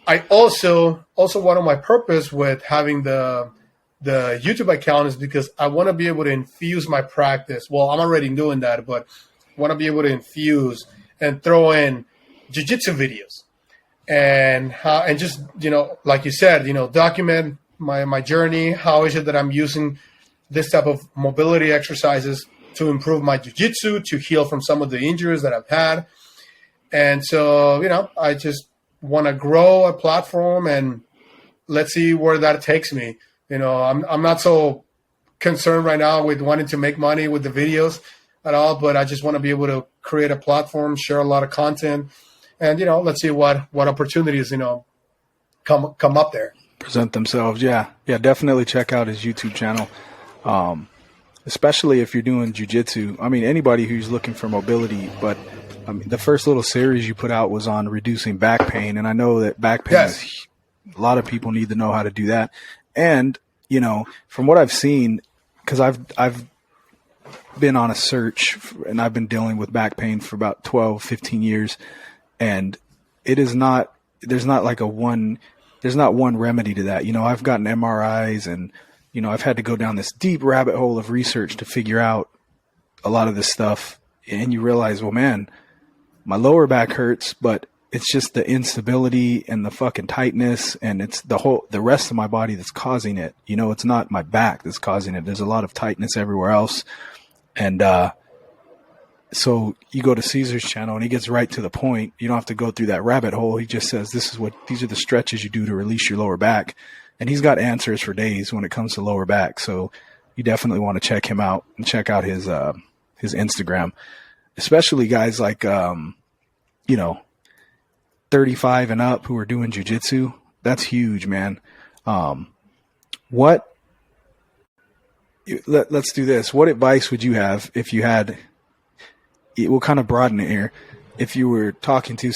I also one of my purpose with having the YouTube account is because I want to be able to infuse my practice. Well, I'm already doing that, but I want to be able to infuse and throw in jiu-jitsu videos. And just, like you said, document my journey. How is it that I'm using this type of mobility exercises to improve my jiu-jitsu, to heal from some of the injuries that I've had. And so, I just want to grow a platform, and let's see where that takes me. I'm not so concerned right now with wanting to make money with the videos at all, but I just want to be able to create a platform, share a lot of content. And, let's see what opportunities, come up there. Present themselves. Yeah. Yeah. Definitely check out his YouTube channel. Especially if you're doing jiu-jitsu. I mean, anybody who's looking for mobility, but the first little series you put out was on reducing back pain. And I know that back pain is, a lot of people need to know how to do that. And, from what I've seen, cause I've been on a search and I've been dealing with back pain for about 12, 15 years. And there's not one remedy to that. I've gotten MRIs and, I've had to go down this deep rabbit hole of research to figure out a lot of this stuff. And you realize, well, man, my lower back hurts, but it's just the instability and the fucking tightness, and it's the rest of my body that's causing it. It's not my back that's causing it. There's a lot of tightness everywhere else. And, so you go to Caesar's channel and he gets right to the point. You don't have to go through that rabbit hole. He just says, these are the stretches you do to release your lower back. And he's got answers for days when it comes to lower back. So you definitely want to check him out and check out his Instagram, especially guys like, 35 and up who are doing jiu-jitsu. That's huge, man. Let's do this. What advice would you have if you had, we'll kind of broaden it here. If you were talking to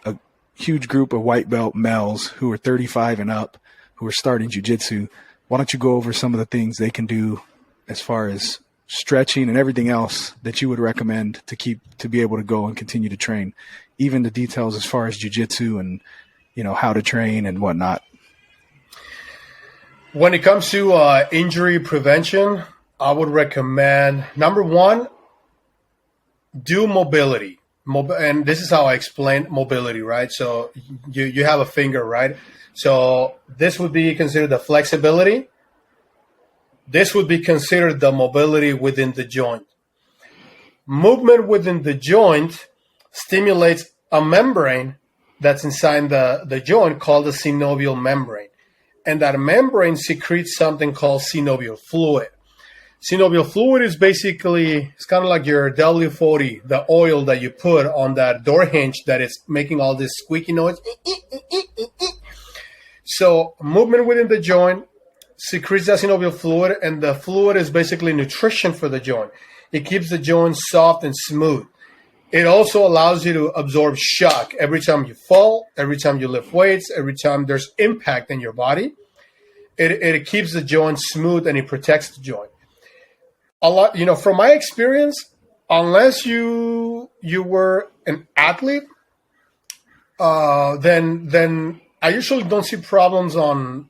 a huge group of white belt males who are 35 and up, who are starting jiu-jitsu, why don't you go over some of the things they can do as far as stretching and everything else that you would recommend to be able to go and continue to train, even the details as far as jiu-jitsu and, how to train and whatnot. When it comes to injury prevention, I would recommend, number one, do mobility. And this is how I explain mobility, right? So you have a finger, right? So this would be considered the flexibility, This would be considered the mobility within the joint. Movement within the joint stimulates a membrane that's inside the joint called the synovial membrane. And that membrane secretes something called synovial fluid. Synovial fluid is basically, it's kind of like your W40, the oil that you put on that door hinge that is making all this squeaky noise. So movement within the joint secretes that synovial fluid, and the fluid is basically nutrition for the joint. It keeps the joint soft and smooth. It also allows you to absorb shock every time you fall, every time you lift weights, every time there's impact in your body. It keeps the joint smooth and it protects the joint. A lot, from my experience, unless you were an athlete, then I usually don't see problems on.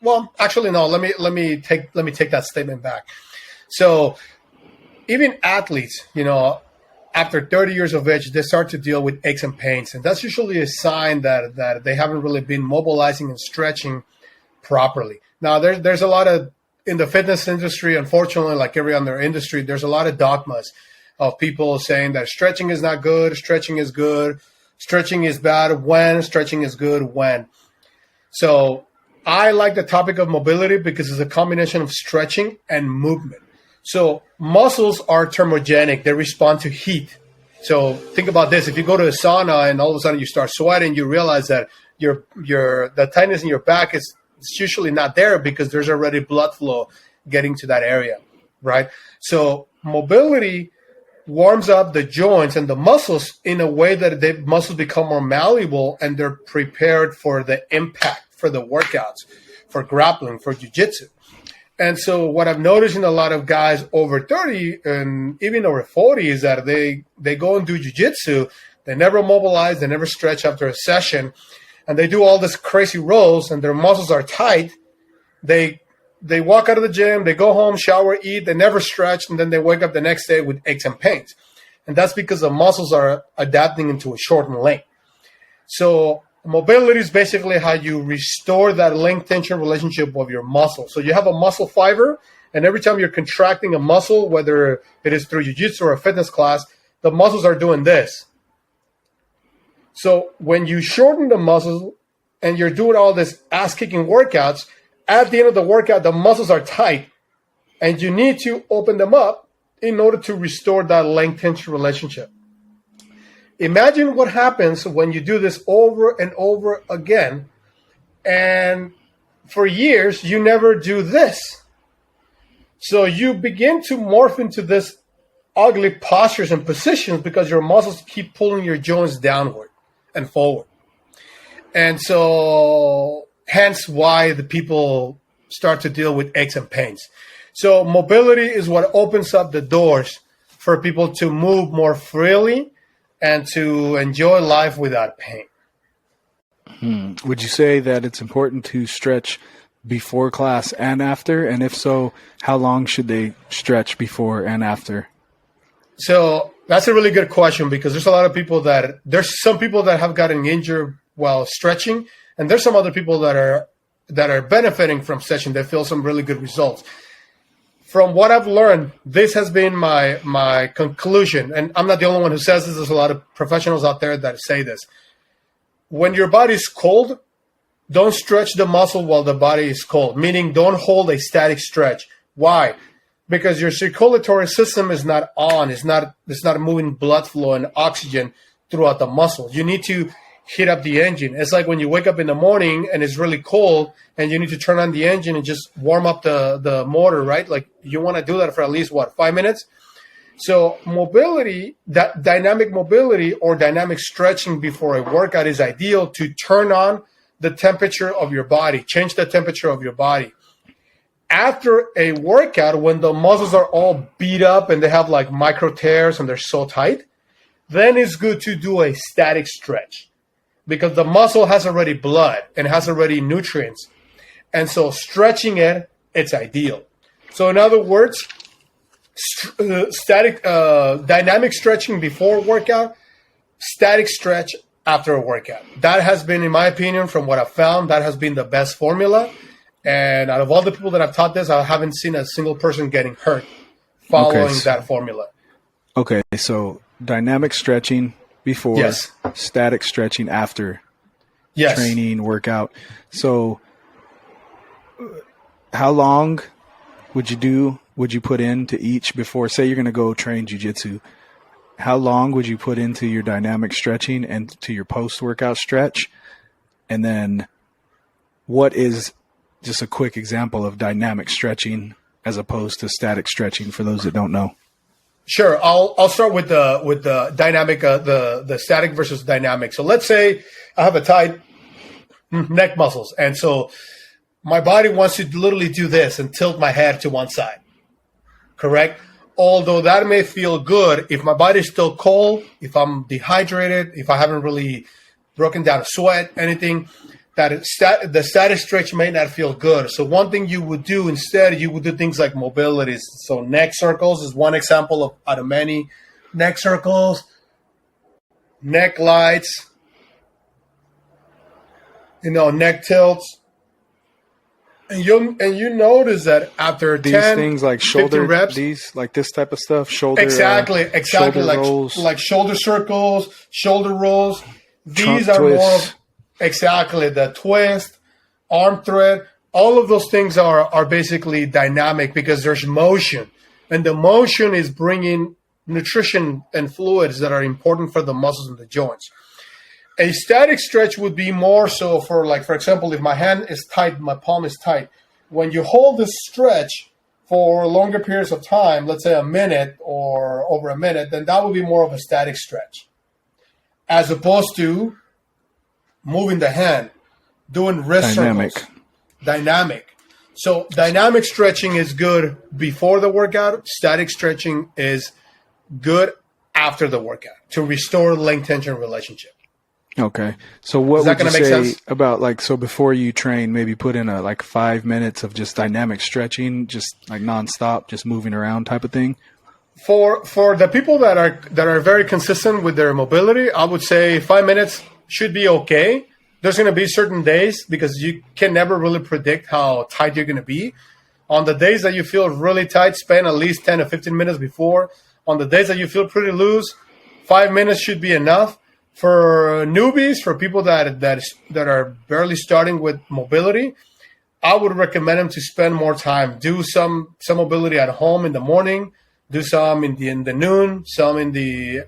Well, actually, no. Let me take that statement back. So, even athletes, after 30 years of age, they start to deal with aches and pains, and that's usually a sign that they haven't really been mobilizing and stretching properly. Now, there's a lot of in the fitness industry, unfortunately, like every other industry, there's a lot of dogmas of people saying that stretching is not good, stretching is good, stretching is bad when, stretching is good when. So I like the topic of mobility because it's a combination of stretching and movement. So muscles are thermogenic. They respond to heat. So think about this. If you go to a sauna and all of a sudden you start sweating, you realize that the tightness in your back is usually not there because there's already blood flow getting to that area, right? So mobility warms up the joints and the muscles in a way that the muscles become more malleable and they're prepared for the impact, for the workouts, for grappling, for jiu-jitsu. And so what I've noticed in a lot of guys over 30 and even over 40 is that they go and do jiu-jitsu, they never mobilize, they never stretch after a session, and they do all this crazy rolls and their muscles are tight. They walk out of the gym, they go home, shower, eat, they never stretch, and then they wake up the next day with aches and pains. And that's because the muscles are adapting into a shortened length. So mobility is basically how you restore that length-tension relationship of your muscle. So you have a muscle fiber, and every time you're contracting a muscle, whether it is through jiu-jitsu or a fitness class, the muscles are doing this. So when you shorten the muscles and you're doing all this ass-kicking workouts, at the end of the workout, the muscles are tight, and you need to open them up in order to restore that length-tension relationship. Imagine what happens when you do this over and over again, and for years, you never do this. So you begin to morph into this ugly postures and positions because your muscles keep pulling your joints downward and forward. And so hence why the people start to deal with aches and pains. So mobility is what opens up the doors for people to move more freely and to enjoy life without pain. Would you say that it's important to stretch before class and after? And if so, how long should they stretch before and after? So that's a really good question because there's some people that have gotten injured while stretching, and there's some other people that are benefiting from stretching. They feel some really good results. From what I've learned, this has been my conclusion, and I'm not the only one who says this. There's a lot of professionals out there that say this. When your body's cold, don't stretch the muscle while the body is cold, meaning don't hold a static stretch. Why? Because your circulatory system is not on. It's not moving blood flow and oxygen throughout the muscle. You need to heat up the engine. It's like when you wake up in the morning and it's really cold and you need to turn on the engine and just warm up the motor, right? Like you want to do that for at least 5 minutes? So mobility, that dynamic mobility or dynamic stretching before a workout is ideal to turn on the temperature of your body, change the temperature of your body. After a workout, when the muscles are all beat up and they have like micro tears and they're so tight, then it's good to do a static stretch because the muscle has already blood and has already nutrients. And so stretching it's ideal. So in other words, dynamic stretching before workout, static stretch after a workout. That has been, in my opinion, from what I've found, that has been the best formula. And out of all the people that I've taught this, I haven't seen a single person getting hurt following that formula. Okay, so dynamic stretching before, Yes. static stretching after Yes. training, workout. So how long would you put into each before, say you're going to go train jiu-jitsu? How long would you put into your dynamic stretching and to your post-workout stretch? And then what is just a quick example of dynamic stretching as opposed to static stretching for those that don't know? Sure. I'll start with the dynamic, the static versus dynamic. So let's say I have a tight neck muscles, and so my body wants to literally do this and tilt my head to one side. Correct? Although that may feel good, if my body's still cold, if I'm dehydrated, if I haven't really broken down a sweat, anything, the static stretch may not feel good. So one thing you would do instead, you would do things like mobilities. So neck circles is one example out of many. Neck circles, neck lights, neck tilts. And you notice that after These 10, things like 15 shoulder reps, like this type of stuff, shoulder exactly, shoulder rolls, like shoulder circles, shoulder rolls. These trunk are more twists. of exactly the twist, arm thread. All of those things are basically dynamic because there's motion, and the motion is bringing nutrition and fluids that are important for the muscles and the joints. A static stretch would be more so for, like, for example, if my hand is tight, my palm is tight. When you hold this stretch for longer periods of time, let's say a minute or over a minute, then that would be more of a static stretch. As opposed to moving the hand, doing wrist circles. Dynamic. So dynamic stretching is good before the workout. Static stretching is good after the workout to restore length-tension relationship. Okay. So what Is that would you gonna make say sense? about, so before you train, maybe put in 5 minutes of just dynamic stretching, just like nonstop, just moving around type of thing? For the people that are very consistent with their mobility, I would say 5 minutes should be okay. There's going to be certain days, because you can never really predict how tight you're going to be. On the days that you feel really tight, spend at least 10 to 15 minutes before. On the days that you feel pretty loose, 5 minutes should be enough. For newbies, for people that are barely starting with mobility, I would recommend them to spend more time. Do some mobility at home in the morning. Do some in the noon. Some in the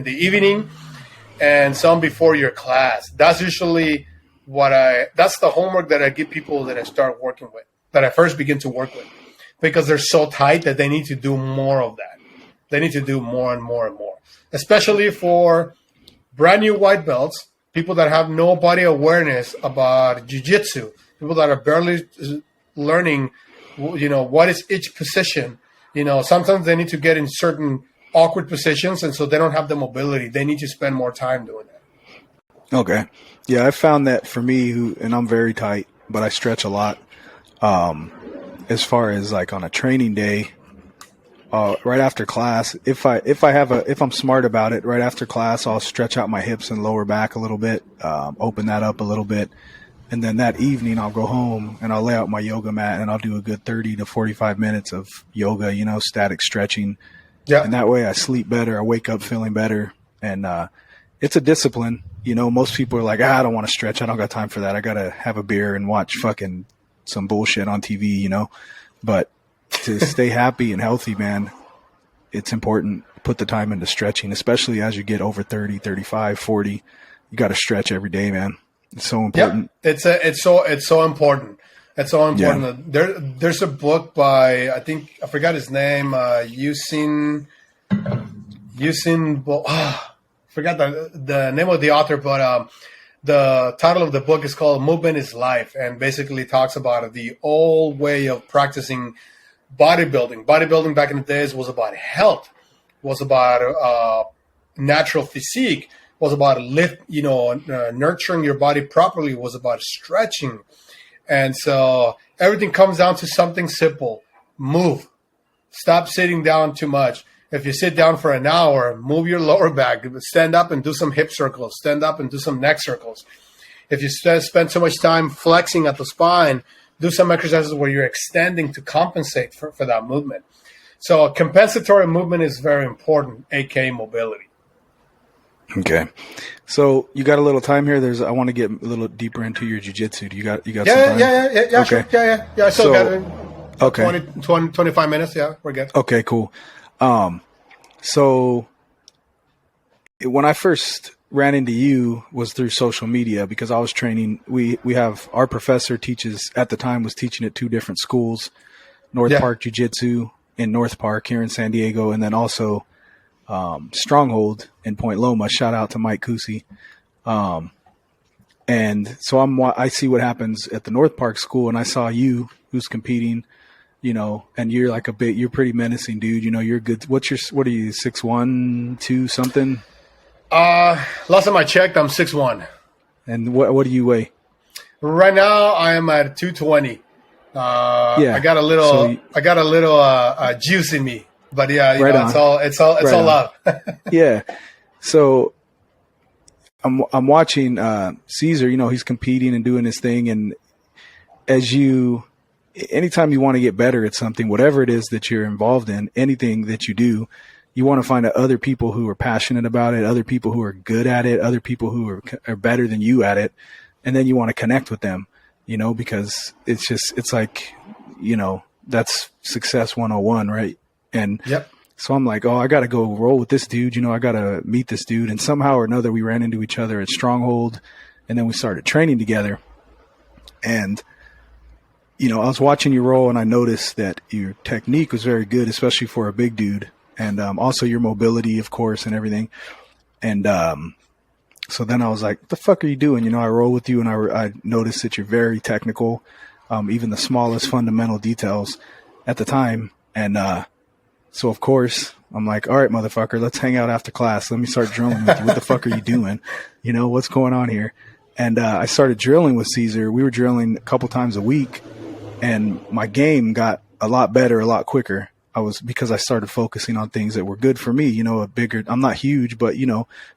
evening, and some before your class. That's usually that's the homework that I give people that I start working with, that I first begin to work with, because they're so tight that they need to do more of that. They need to do more and more and more, especially for brand new white belts, people that have no body awareness about jiu-jitsu, people that are barely learning, what is each position. Sometimes they need to get in certain awkward positions, and so they don't have the mobility. They need to spend more time doing that. Okay. Yeah, I found that for me, and I'm very tight, but I stretch a lot. As far as on a training day, right after class, if I'm smart about it, right after class, I'll stretch out my hips and lower back a little bit, open that up a little bit. And then that evening I'll go home and I'll lay out my yoga mat and I'll do a good 30 to 45 minutes of yoga, static stretching. Yeah. And that way I sleep better. I wake up feeling better. And, it's a discipline. Most people are like, I don't want to stretch. I don't got time for that. I got to have a beer and watch fucking some bullshit on TV, but to stay happy and healthy, man, it's important to put the time into stretching, especially as you get over 30, 35, 40. You got to stretch every day, man. It's so important. Yeah, it's so important. It's so important. Yeah. There's a book by, I forgot his name, forgot the name of the author, but the title of the book is called Movement is Life, and basically talks about the old way of practicing bodybuilding. Bodybuilding back in the days was about health, was about natural physique, was about nurturing your body properly, was about stretching. And so everything comes down to something simple. Move. Stop sitting down too much. If you sit down for an hour, move your lower back. Stand up and do some hip circles. Stand up and do some neck circles. If you spend too much time flexing at the spine, do some exercises where you're extending to compensate for that movement. So compensatory movement is very important, aka mobility. Okay. So you got a little time here. I want to get a little deeper into your jiu-jitsu. You got some time? Yeah, okay. Sure. Yeah. I still got it. Okay. 25 minutes. Yeah, we're good. Okay, cool. So when I first ran into you was through social media because I was training. We have our professor was teaching at two different schools, North Park Jiu-Jitsu in North Park here in San Diego, and then also Stronghold in Point Loma. Shout out to Mike Kusi. And so I see what happens at the North Park school, and I saw you who's competing, and you're like you're pretty menacing, dude. You're good. What are you, 6'1", 2 something? Last time I checked, I'm 6'1". And what do you weigh? Right now, I am at 220. I got a little juice in me, but it's all love. Yeah. So I'm watching Cesar. He's competing and doing his thing, and anytime you want to get better at something, whatever it is that you're involved in, anything that you do, you want to find other people who are passionate about it, other people who are good at it, other people who are better than you at it. And then you want to connect with them, because it's like, that's success 101, right? And so I'm like, I got to go roll with this dude. I got to meet this dude. And somehow or another, we ran into each other at Stronghold, and then we started training together. And, I was watching you roll, and I noticed that your technique was very good, especially for a big dude. And also your mobility, of course, and everything. And so then I was like, what the fuck are you doing? I roll with you, and I noticed that you're very technical, even the smallest fundamental details at the time. And so, of course, I'm like, all right, motherfucker, let's hang out after class. Let me start drilling with you. What the fuck are you doing? What's going on here? And I started drilling with Cesar. We were drilling a couple times a week, and my game got a lot better, a lot quicker. Because I started focusing on things that were good for me, I'm not huge, but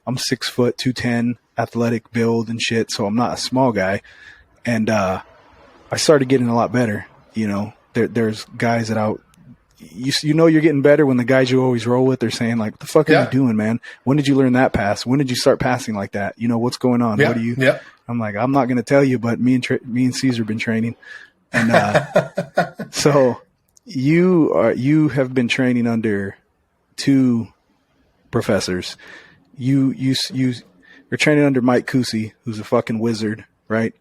I'm 6 foot, 210, athletic build and shit. So I'm not a small guy. And, I started getting a lot better. There's guys that you're getting better when the guys you always roll with are saying like, what the fuck are you doing, man? When did you learn that pass? When did you start passing like that? What's going on? What do you, I'm like, I'm not going to tell you, but me and Cesar have been training. And, so you have been training under two professors. You're training under Mike Kusi, who's a fucking wizard, right?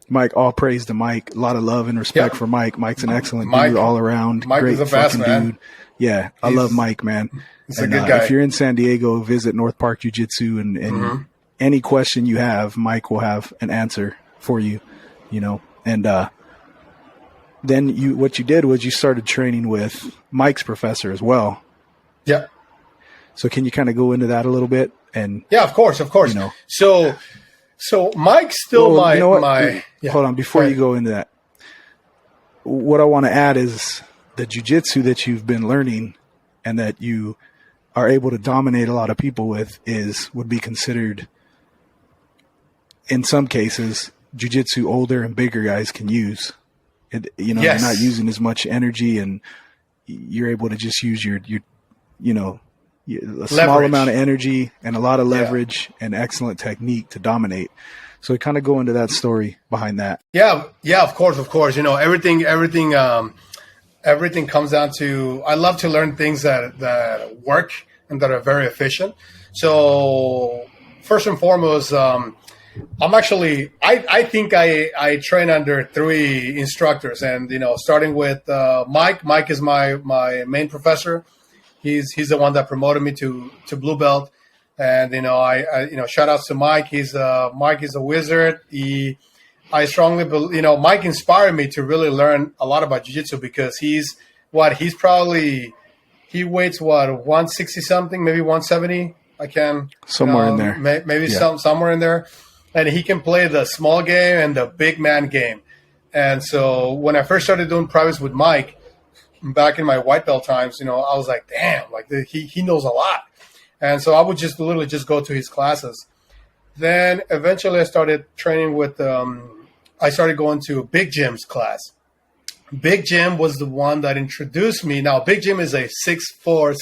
Mike, all praise to Mike. A lot of love and respect for Mike. Mike's an excellent dude all around. Mike Great is the best, fucking man. dude. Yeah, I love Mike, man. He's a good guy. If you're in San Diego, visit North Park Jiu-Jitsu, and any question you have, Mike will have an answer for you, and then what you did was you started training with Mike's professor as well. Yeah. So can you kind of go into that a little bit? And of course. So Mike's still Hold on, before you go into that, what I want to add is the jiu-jitsu that you've been learning and that you are able to dominate a lot of people with would be considered, in some cases, jiu-jitsu older and bigger guys can use. You're not using as much energy, and you're able to just use your small amount of energy and a lot of leverage and excellent technique to dominate. So kind of go into that story behind that. Yeah, of course. Everything comes down to, I love to learn things that work and that are very efficient. So first and foremost, I think I train under 3 instructors, and starting with Mike. Mike is my main professor. He's the one that promoted me to blue belt, and I shout outs to Mike. Mike is a wizard. I strongly believe, Mike inspired me to really learn a lot about jiu-jitsu because he weights 160 something, maybe 170. I can somewhere in there, maybe somewhere in there. And he can play the small game and the big man game. And so when I first started doing privates with Mike, back in my white belt times, I was like, damn, like he knows a lot. And so I would just literally just go to his classes. Then eventually I started training with, I started going to Big Jim's class. Big Jim was the one that introduced me. Now, Big Jim is a 6'4",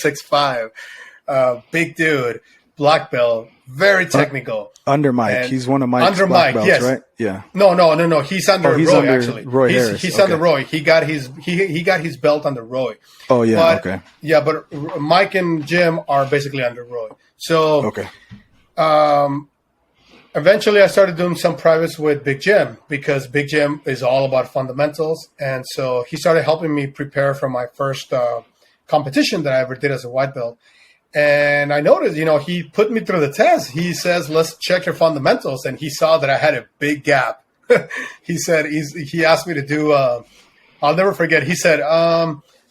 6'5", big dude, black belt, very technical. Under Mike. And he's one of Mike's under black Mike, belts, yes. right? Yeah. No. He's under he's Roy, under actually. Roy Harris. He's Okay. under Roy. He got his belt under Roy. Oh, yeah, But, okay. Yeah, but Mike and Jim are basically under Roy. So Okay. Eventually I started doing some privates with Big Jim because Big Jim is all about fundamentals. And so he started helping me prepare for my first competition that I ever did as a white belt. And I noticed, he put me through the test. He says, let's check your fundamentals. And he saw that I had a big gap. He said, he asked me to do, I'll never forget. He said,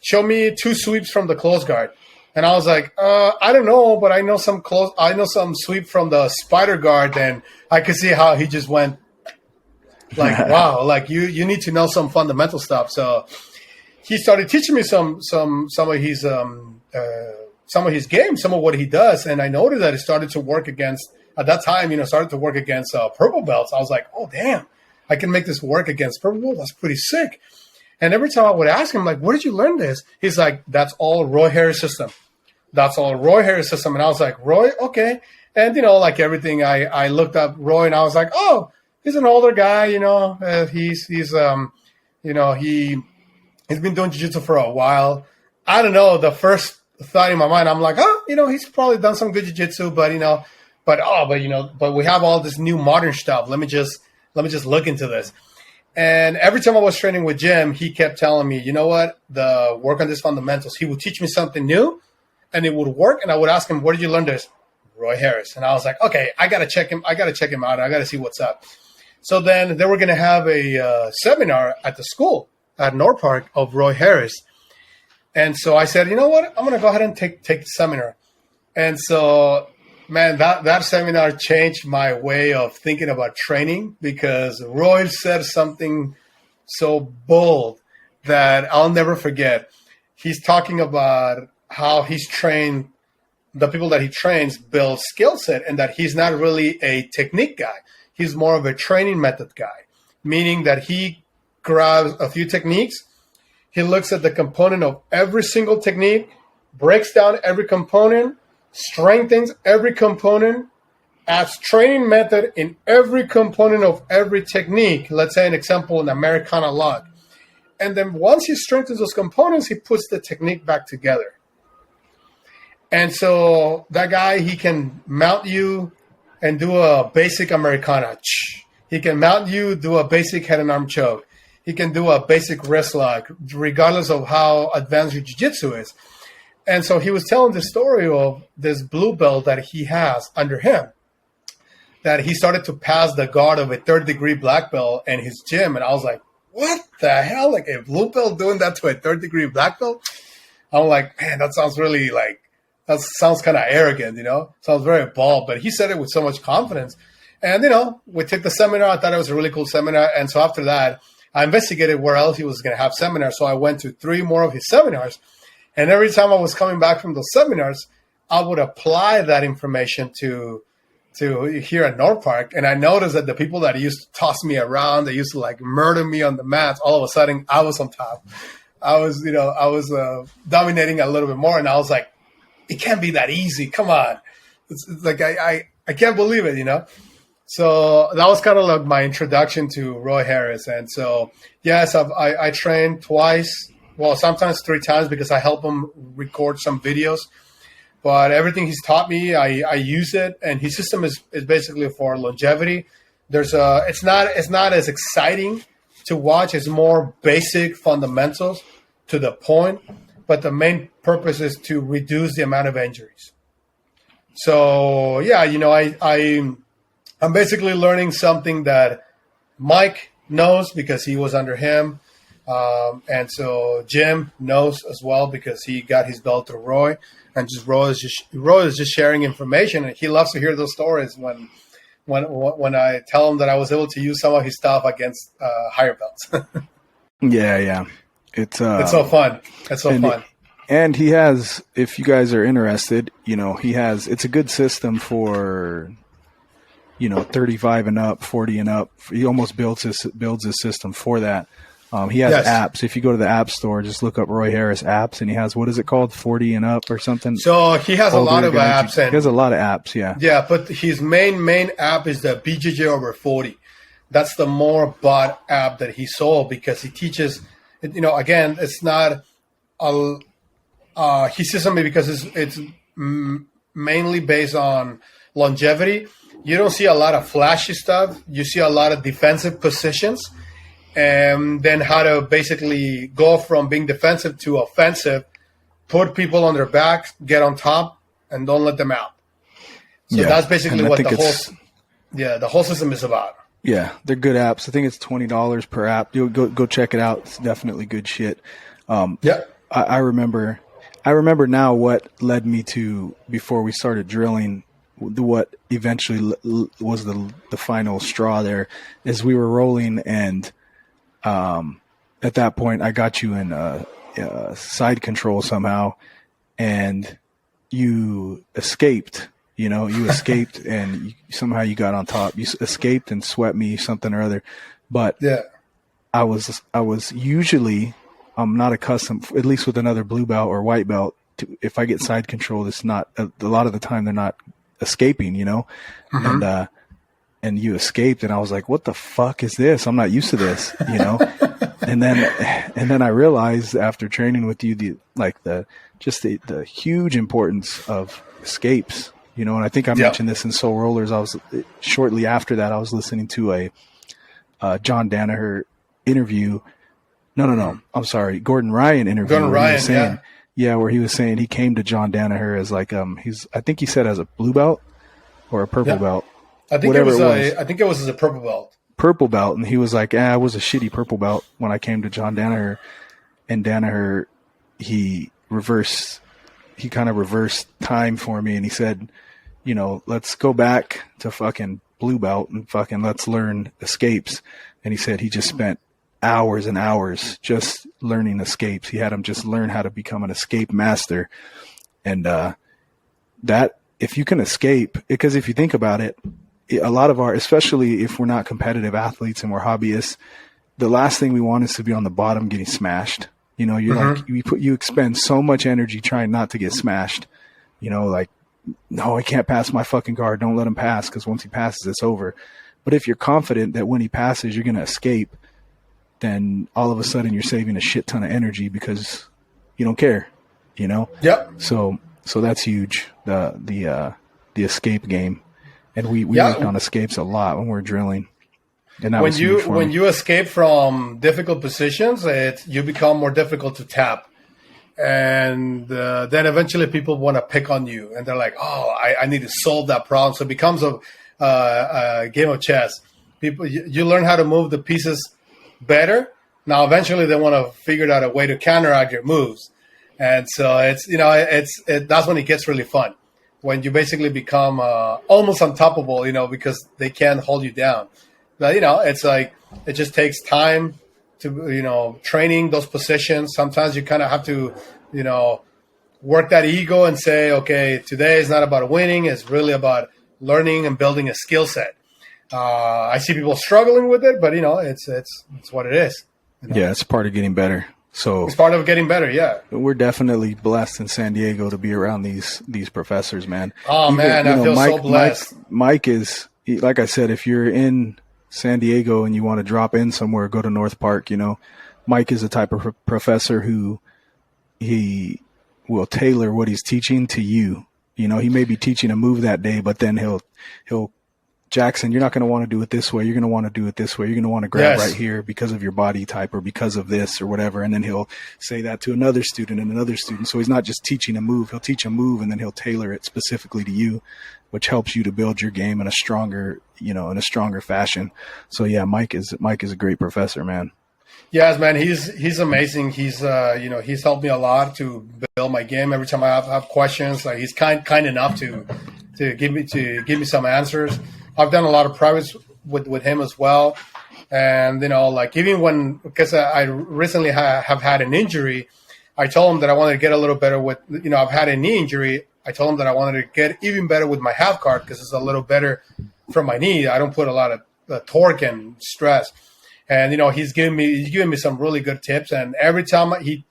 show me 2 sweeps from the close guard. And I was like, I don't know, but I know some sweep from the spider guard. And I could see how he just went like, wow, like you need to know some fundamental stuff. So he started teaching me some of his games, some of what he does. And I noticed that it started to work against, at that time, started to work against purple belts. I was like, oh, damn, I can make this work against purple belts. That's pretty sick. And every time I would ask him, like, where did you learn this? He's like, that's all Roy Harris system. That's all Roy Harris system. And I was like, Roy? Okay. And, like everything, I looked up Roy and I was like, oh, he's an older guy, he's he's been doing jiu-jitsu for a while. I don't know. The first thought in my mind, I'm like, oh, he's probably done some good jiu-jitsu, but we have all this new modern stuff. Let me just look into this. And every time I was training with Jim, he kept telling me, you know what, the work on these fundamentals. He would teach me something new and it would work. And I would ask him, where did you learn this? Roy Harris. And I was like, okay, I got to check him out. I got to see what's up. So then they were going to have a seminar at the school at North Park of Roy Harris. And so I said, you know what, I'm going to go ahead and take the seminar. And so, man, that seminar changed my way of thinking about training because Roy said something so bold that I'll never forget. He's talking about how he's trained, the people that he trains build skill set, and that he's not really a technique guy. He's more of a training method guy, meaning that he grabs a few techniques, he looks at the component of every single technique, breaks down every component, strengthens every component, adds training method in every component of every technique. Let's say an example, an Americana lock. And then once he strengthens those components, he puts the technique back together. And so that guy, he can mount you and do a basic Americana. He can mount you, do a basic head and arm choke. He can do a basic wrist lock, regardless of how advanced your jiu-jitsu is. And so he was telling the story of this blue belt that he has under him, that he started to pass the guard of a 3rd-degree black belt in his gym. And I was like, what the hell? Like a blue belt doing that to a 3rd-degree black belt? I'm like, man, that sounds really that sounds kind of arrogant, Sounds very bald. But he said it with so much confidence. And, we took the seminar. I thought it was a really cool seminar. And so after that, I investigated where else he was going to have seminars. So I went to 3 more of his seminars. And every time I was coming back from those seminars, I would apply that information to here at North Park. And I noticed that the people that used to toss me around, they used to murder me on the mats. All of a sudden, I was on top. I was dominating a little bit more. And I was like, it can't be that easy. Come on. It's like, I can't believe it, So that was kind of like my introduction to Roy Harris. And so, yes, I trained twice. Well, sometimes 3 times because I help him record some videos. But everything he's taught me, I use it. And his system is basically for longevity. It's not as exciting to watch. It's more basic fundamentals to the point. But the main purpose is to reduce the amount of injuries. So, yeah, I'm basically learning something that Mike knows because he was under him. And so Jim knows as well because he got his belt through Roy. And Roy is just sharing information. And he loves to hear those stories when I tell him that I was able to use some of his stuff against higher belts. Yeah. It's so fun. It's so fun. And he has, if you guys are interested, it's a good system for, 35 and up, 40 and up. He almost builds his system for that. He has apps. If you go to the app store, just look up Roy Harris apps, and he has, what is it called, 40 and up or something? So he has a lot of apps. He has a lot of apps, yeah. Yeah, but his main app is the BJJ over 40. That's the more bought app that he sold because he teaches, again, it's not he says something because it's mainly based on longevity. You don't see a lot of flashy stuff. You see a lot of defensive positions. And then how to basically go from being defensive to offensive, put people on their backs, get on top, and don't let them out. So that's basically what the whole system is about. Yeah, they're good apps. I think it's $20 per app. You go check it out. It's definitely good shit. I remember now what led me to, before we started drilling, what eventually was the final straw there, is we were rolling, and at that point I got you in side control somehow, and you escaped. You escaped, and somehow you got on top. You escaped and swept me something or other. But I was usually, I'm not accustomed, at least with another blue belt or white belt, if I get side control, it's not, a lot of the time they're not escaping, and you escaped, and I was like, what the fuck is this? I'm not used to this, and then I realized after training with you, the huge importance of escapes, and I think I mentioned this in Soul Rollers. Shortly after that, I was listening to a John Danaher interview. No, I'm sorry, Gordon Ryan interview. Gordon Ryan, where he was saying he came to John Danaher as like I think he said as a blue belt or a purple belt. I think it was as a purple belt. Purple belt, and he was like, I was a shitty purple belt when I came to John Danaher, and Danaher he kind of reversed time for me, and he said, let's go back to fucking blue belt and fucking let's learn escapes. And he said he just spent hours and hours just learning escapes. He had him just learn how to become an escape master. And that, if you can escape, because if you think about it, a lot of especially if we're not competitive athletes and we're hobbyists, the last thing we want is to be on the bottom getting smashed. You expend so much energy trying not to get smashed, like, no, I can't pass my fucking guard. Don't let him pass, because once he passes, it's over. But if you're confident that when he passes, you're going to escape, then all of a sudden you're saving a shit ton of energy because you don't care, Yep. So that's huge. The escape game, and we worked on escapes a lot when we were drilling. And that when you escape from difficult positions, you become more difficult to tap. And then eventually people want to pick on you, and they're like, "Oh, I need to solve that problem." So it becomes a game of chess. You learn how to move the pieces better. Now, eventually, they want to figure out a way to counteract your moves, and so that's when it gets really fun. When you basically become almost unstoppable, because they can't hold you down. But it's like it just takes time to training those positions. Sometimes you kind of have to work that ego and say, okay, today is not about winning, it's really about learning and building a skill set. I see people struggling with it, but it's what it is. Yeah, it's part of getting better. So it's part of getting better. Yeah, we're definitely blessed in San Diego to be around these professors, man. Oh, man, I feel so blessed. Mike is, like I said, if you're in San Diego and you want to drop in somewhere, go to North Park. Mike is the type of professor who he will tailor what he's teaching to you. He may be teaching a move that day, but then he'll Jackson, you're not going to want to do it this way. You're going to want to do it this way. You're going to want to grab right here because of your body type or because of this or whatever. And then he'll say that to another student and another student. So he's not just teaching a move. He'll teach a move and then he'll tailor it specifically to you, which helps you to build your game in a stronger fashion. So yeah, Mike is a great professor, man. Yes, man. He's amazing. He's he's helped me a lot to build my game. Every time I have questions, like he's kind enough to give me some answers. I've done a lot of privates with him as well. And, like even because I recently have had an injury, I told him that I wanted to get a little better with, I've had a knee injury. I told him that I wanted to get even better with my half guard because it's a little better for my knee. I don't put a lot of torque and stress. And, he's giving me some really good tips. And every time he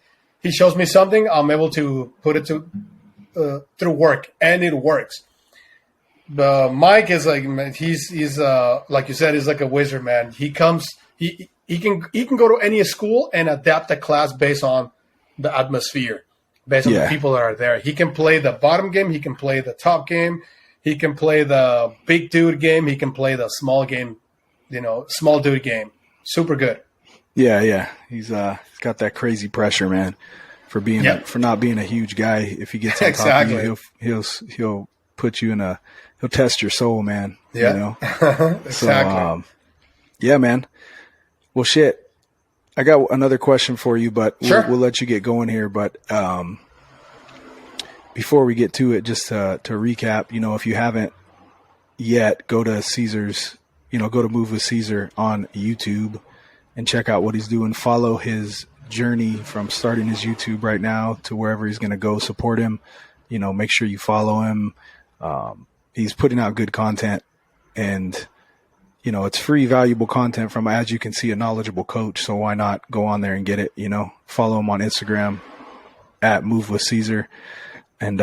shows me something, I'm able to put it through work, and it works. But Mike is like, he's like you said, he's like a wizard, man. He can go to any school and adapt a class based on the atmosphere, based on the people that are there. He can play the bottom game. He can play the top game. He can play the big dude game. He can play the small game, small dude game. Super good. Yeah. He's got that crazy pressure, man, for not being a huge guy. If he gets on top of you, he'll put you in he'll test your soul, man. Yeah. Exactly. So, yeah, man. Well, shit. I got another question for you, but sure. we'll let you get going here. But before we get to it, just to recap, if you haven't yet, go to Cesar's, go to Move with Cesar on YouTube and check out what he's doing. Follow his journey from starting his YouTube right now to wherever he's going to go. Support him. Make sure you follow him. He's putting out good content, and it's free, valuable content from, as you can see, a knowledgeable coach. So why not go on there and get it? Follow him on Instagram at MovewithCesar, and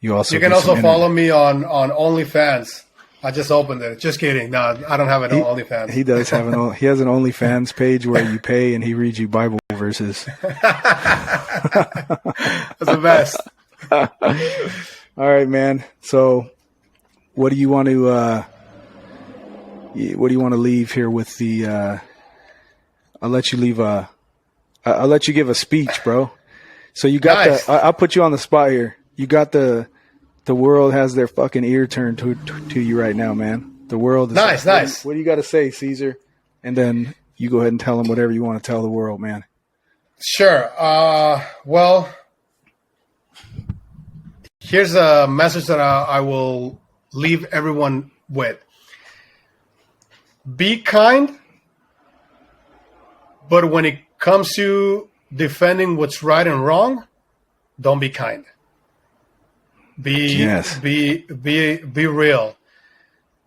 you can also follow me on OnlyFans. I just opened it. Just kidding. No, I don't have an OnlyFans. He does have he has an OnlyFans page where you pay and he reads you Bible verses. That's the best. All right, man. So what do you want to leave here with the I'll let you give a speech, bro. So you got nice. I'll put you on the spot here. You got the world has their fucking ear turned to you right now, man. The world is nice. What do you got to say, Cesar? And then you go ahead and tell them whatever you want to tell the world, man. Sure. Well, here's a message that I will leave everyone with. Be kind, but when it comes to defending what's right and wrong, don't be kind. Be real.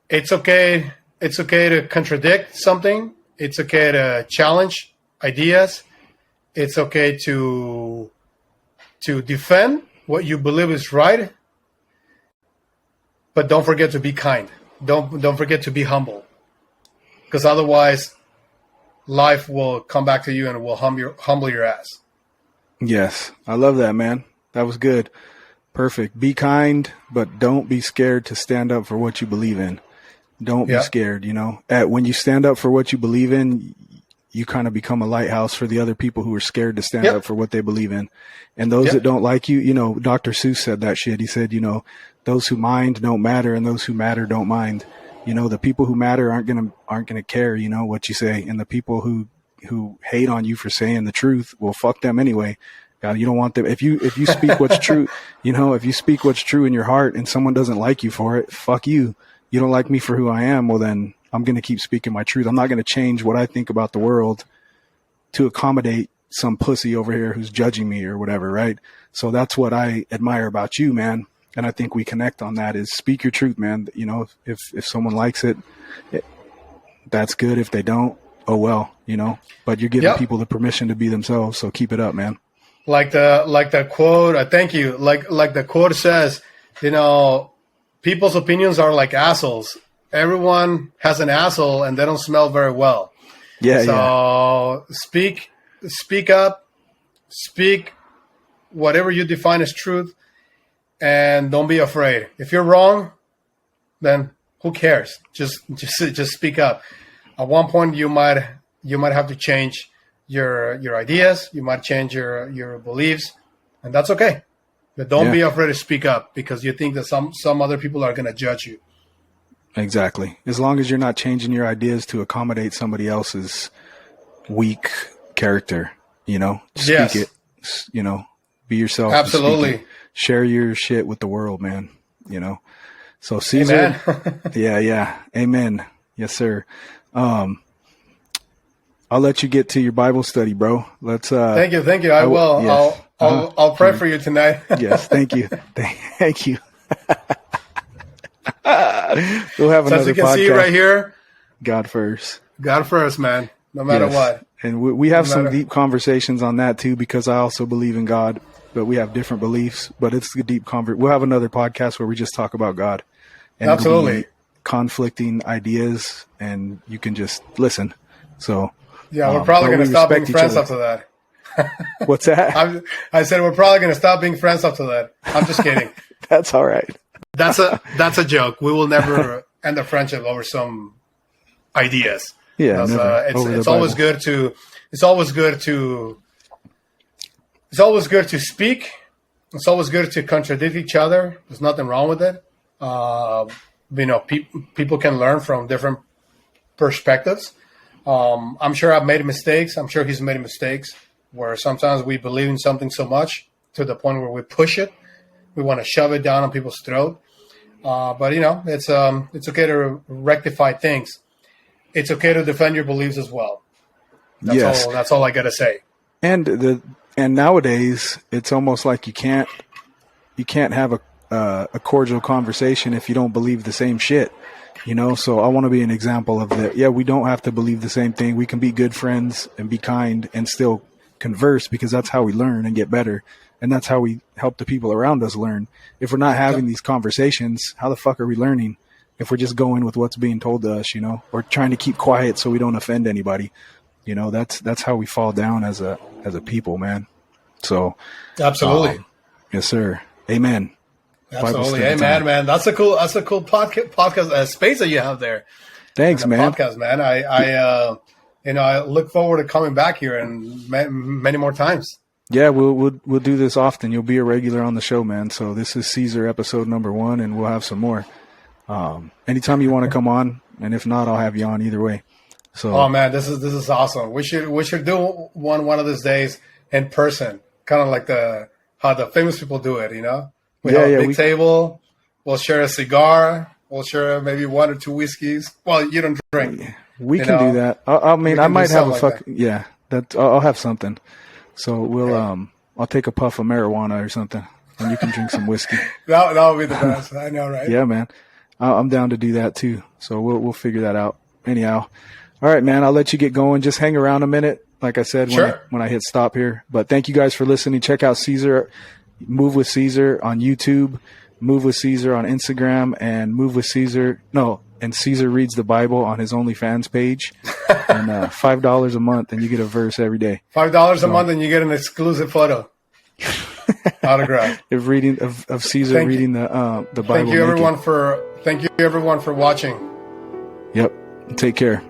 It's okay. It's okay to contradict something. It's okay to challenge ideas. It's okay to defend what you believe is right. But don't forget to be kind. Don't forget to be humble. Because otherwise, life will come back to you and will humble your ass. Yes, I love that, man. That was good. Perfect. Be kind, but don't be scared to stand up for what you believe in. Don't be scared, when you stand up for what you believe in, you kind of become a lighthouse for the other people who are scared to stand up for what they believe in. And those that don't like you, Dr. Seuss said that shit. He said, those who mind don't matter and those who matter don't mind. The people who matter aren't going to care, what you say. And the people who hate on you for saying the truth, well, fuck them anyway. You don't want them. If you speak what's true, if you speak what's true in your heart and someone doesn't like you for it, fuck you. You don't like me for who I am. Well, then I'm going to keep speaking my truth. I'm not going to change what I think about the world to accommodate some pussy over here who's judging me or whatever. Right. So that's what I admire about you, man. And I think we connect on that is speak your truth, man. If someone likes it, that's good. If they don't, oh, well, but you're giving people the permission to be themselves. So keep it up, man. Like the quote, thank you. Like the quote says, people's opinions are like assholes. Everyone has an asshole and they don't smell very well. Yeah. So speak up, speak whatever you define as truth, and don't be afraid. If you're wrong, then who cares? Just speak up. At one point, you might have to change your ideas. You might change your beliefs, and that's okay. But don't be afraid to speak up because you think that some other people are going to judge you. Exactly. As long as you're not changing your ideas to accommodate somebody else's weak character, speak it, be yourself. Absolutely. Share your shit with the world, man. So Cesar, yeah. Amen. Yes, sir. All I'll let you get to your Bible study, bro. Let's. Thank you. I will. Yes. I'll pray for you tonight. Yes, thank you. Thank you. We'll have So another as you can podcast. see right here, God first. God first, man. No matter Yes. what. And we have some deep conversations on that too, because I also believe in God, but we have different beliefs. But it's a deep We'll have another podcast where we just talk about God. And Absolutely. Conflicting ideas, and you can just listen. So Yeah, we're probably going to stop being friends other. after that. What's that? I said we're probably going to stop being friends after that. I'm just kidding. That's all right. That's a joke. We will never end a friendship over some ideas. Yeah, never. It's always good to speak. It's always good to contradict each other. There's nothing wrong with it. People can learn from different perspectives. I'm sure I've made mistakes. I'm sure he's made mistakes where sometimes we believe in something so much to the point where we push it. We want to shove it down on people's throat. But it's okay to rectify things. It's okay to defend your beliefs as well. That's all I gotta say. And nowadays it's almost like you can't have a cordial conversation if you don't believe the same shit. So I want to be an example of that. Yeah, we don't have to believe the same thing. We can be good friends and be kind and still converse, because that's how we learn and get better. And that's how we help the people around us learn. If we're not having these conversations, how the fuck are we learning? If we're just going with what's being told to us, or trying to keep quiet so we don't offend anybody, that's how we fall down as a people, man. So absolutely. Yes, sir. Amen. Absolutely. Amen, man. That's a cool podcast space that you have there. Thanks, man. Podcast, man. I look forward to coming back here and many more times. Yeah, we'll do this often. You'll be a regular on the show, man. So this is Cesar episode number 1, and we'll have some more. Anytime you want to come on, and if not, I'll have you on either way. So, oh man, this is awesome. We should do one of these days in person, kind of like how the famous people do it. We have a big table. We'll share a cigar. We'll share maybe 1 or 2 whiskeys. Well, you don't drink. We can do that. I might have a that. I'll have something. So I'll take a puff of marijuana or something, and you can drink some whiskey. That would be the best. I know, right? Yeah, man. I'm down to do that too. So we'll figure that out. Anyhow, all right, man. I'll let you get going. Just hang around a minute, like I said when I hit stop here. But thank you guys for listening. Check out Cesar, Move with Cesar on YouTube, Move with Cesar on Instagram, and and Cesar Reads the Bible on his OnlyFans page. And $5 a month, and you get a verse every day. $5 a month, and you get an exclusive photo. Autograph. Of Cesar reading the Bible. Thank you everyone for watching. Yep. Take care.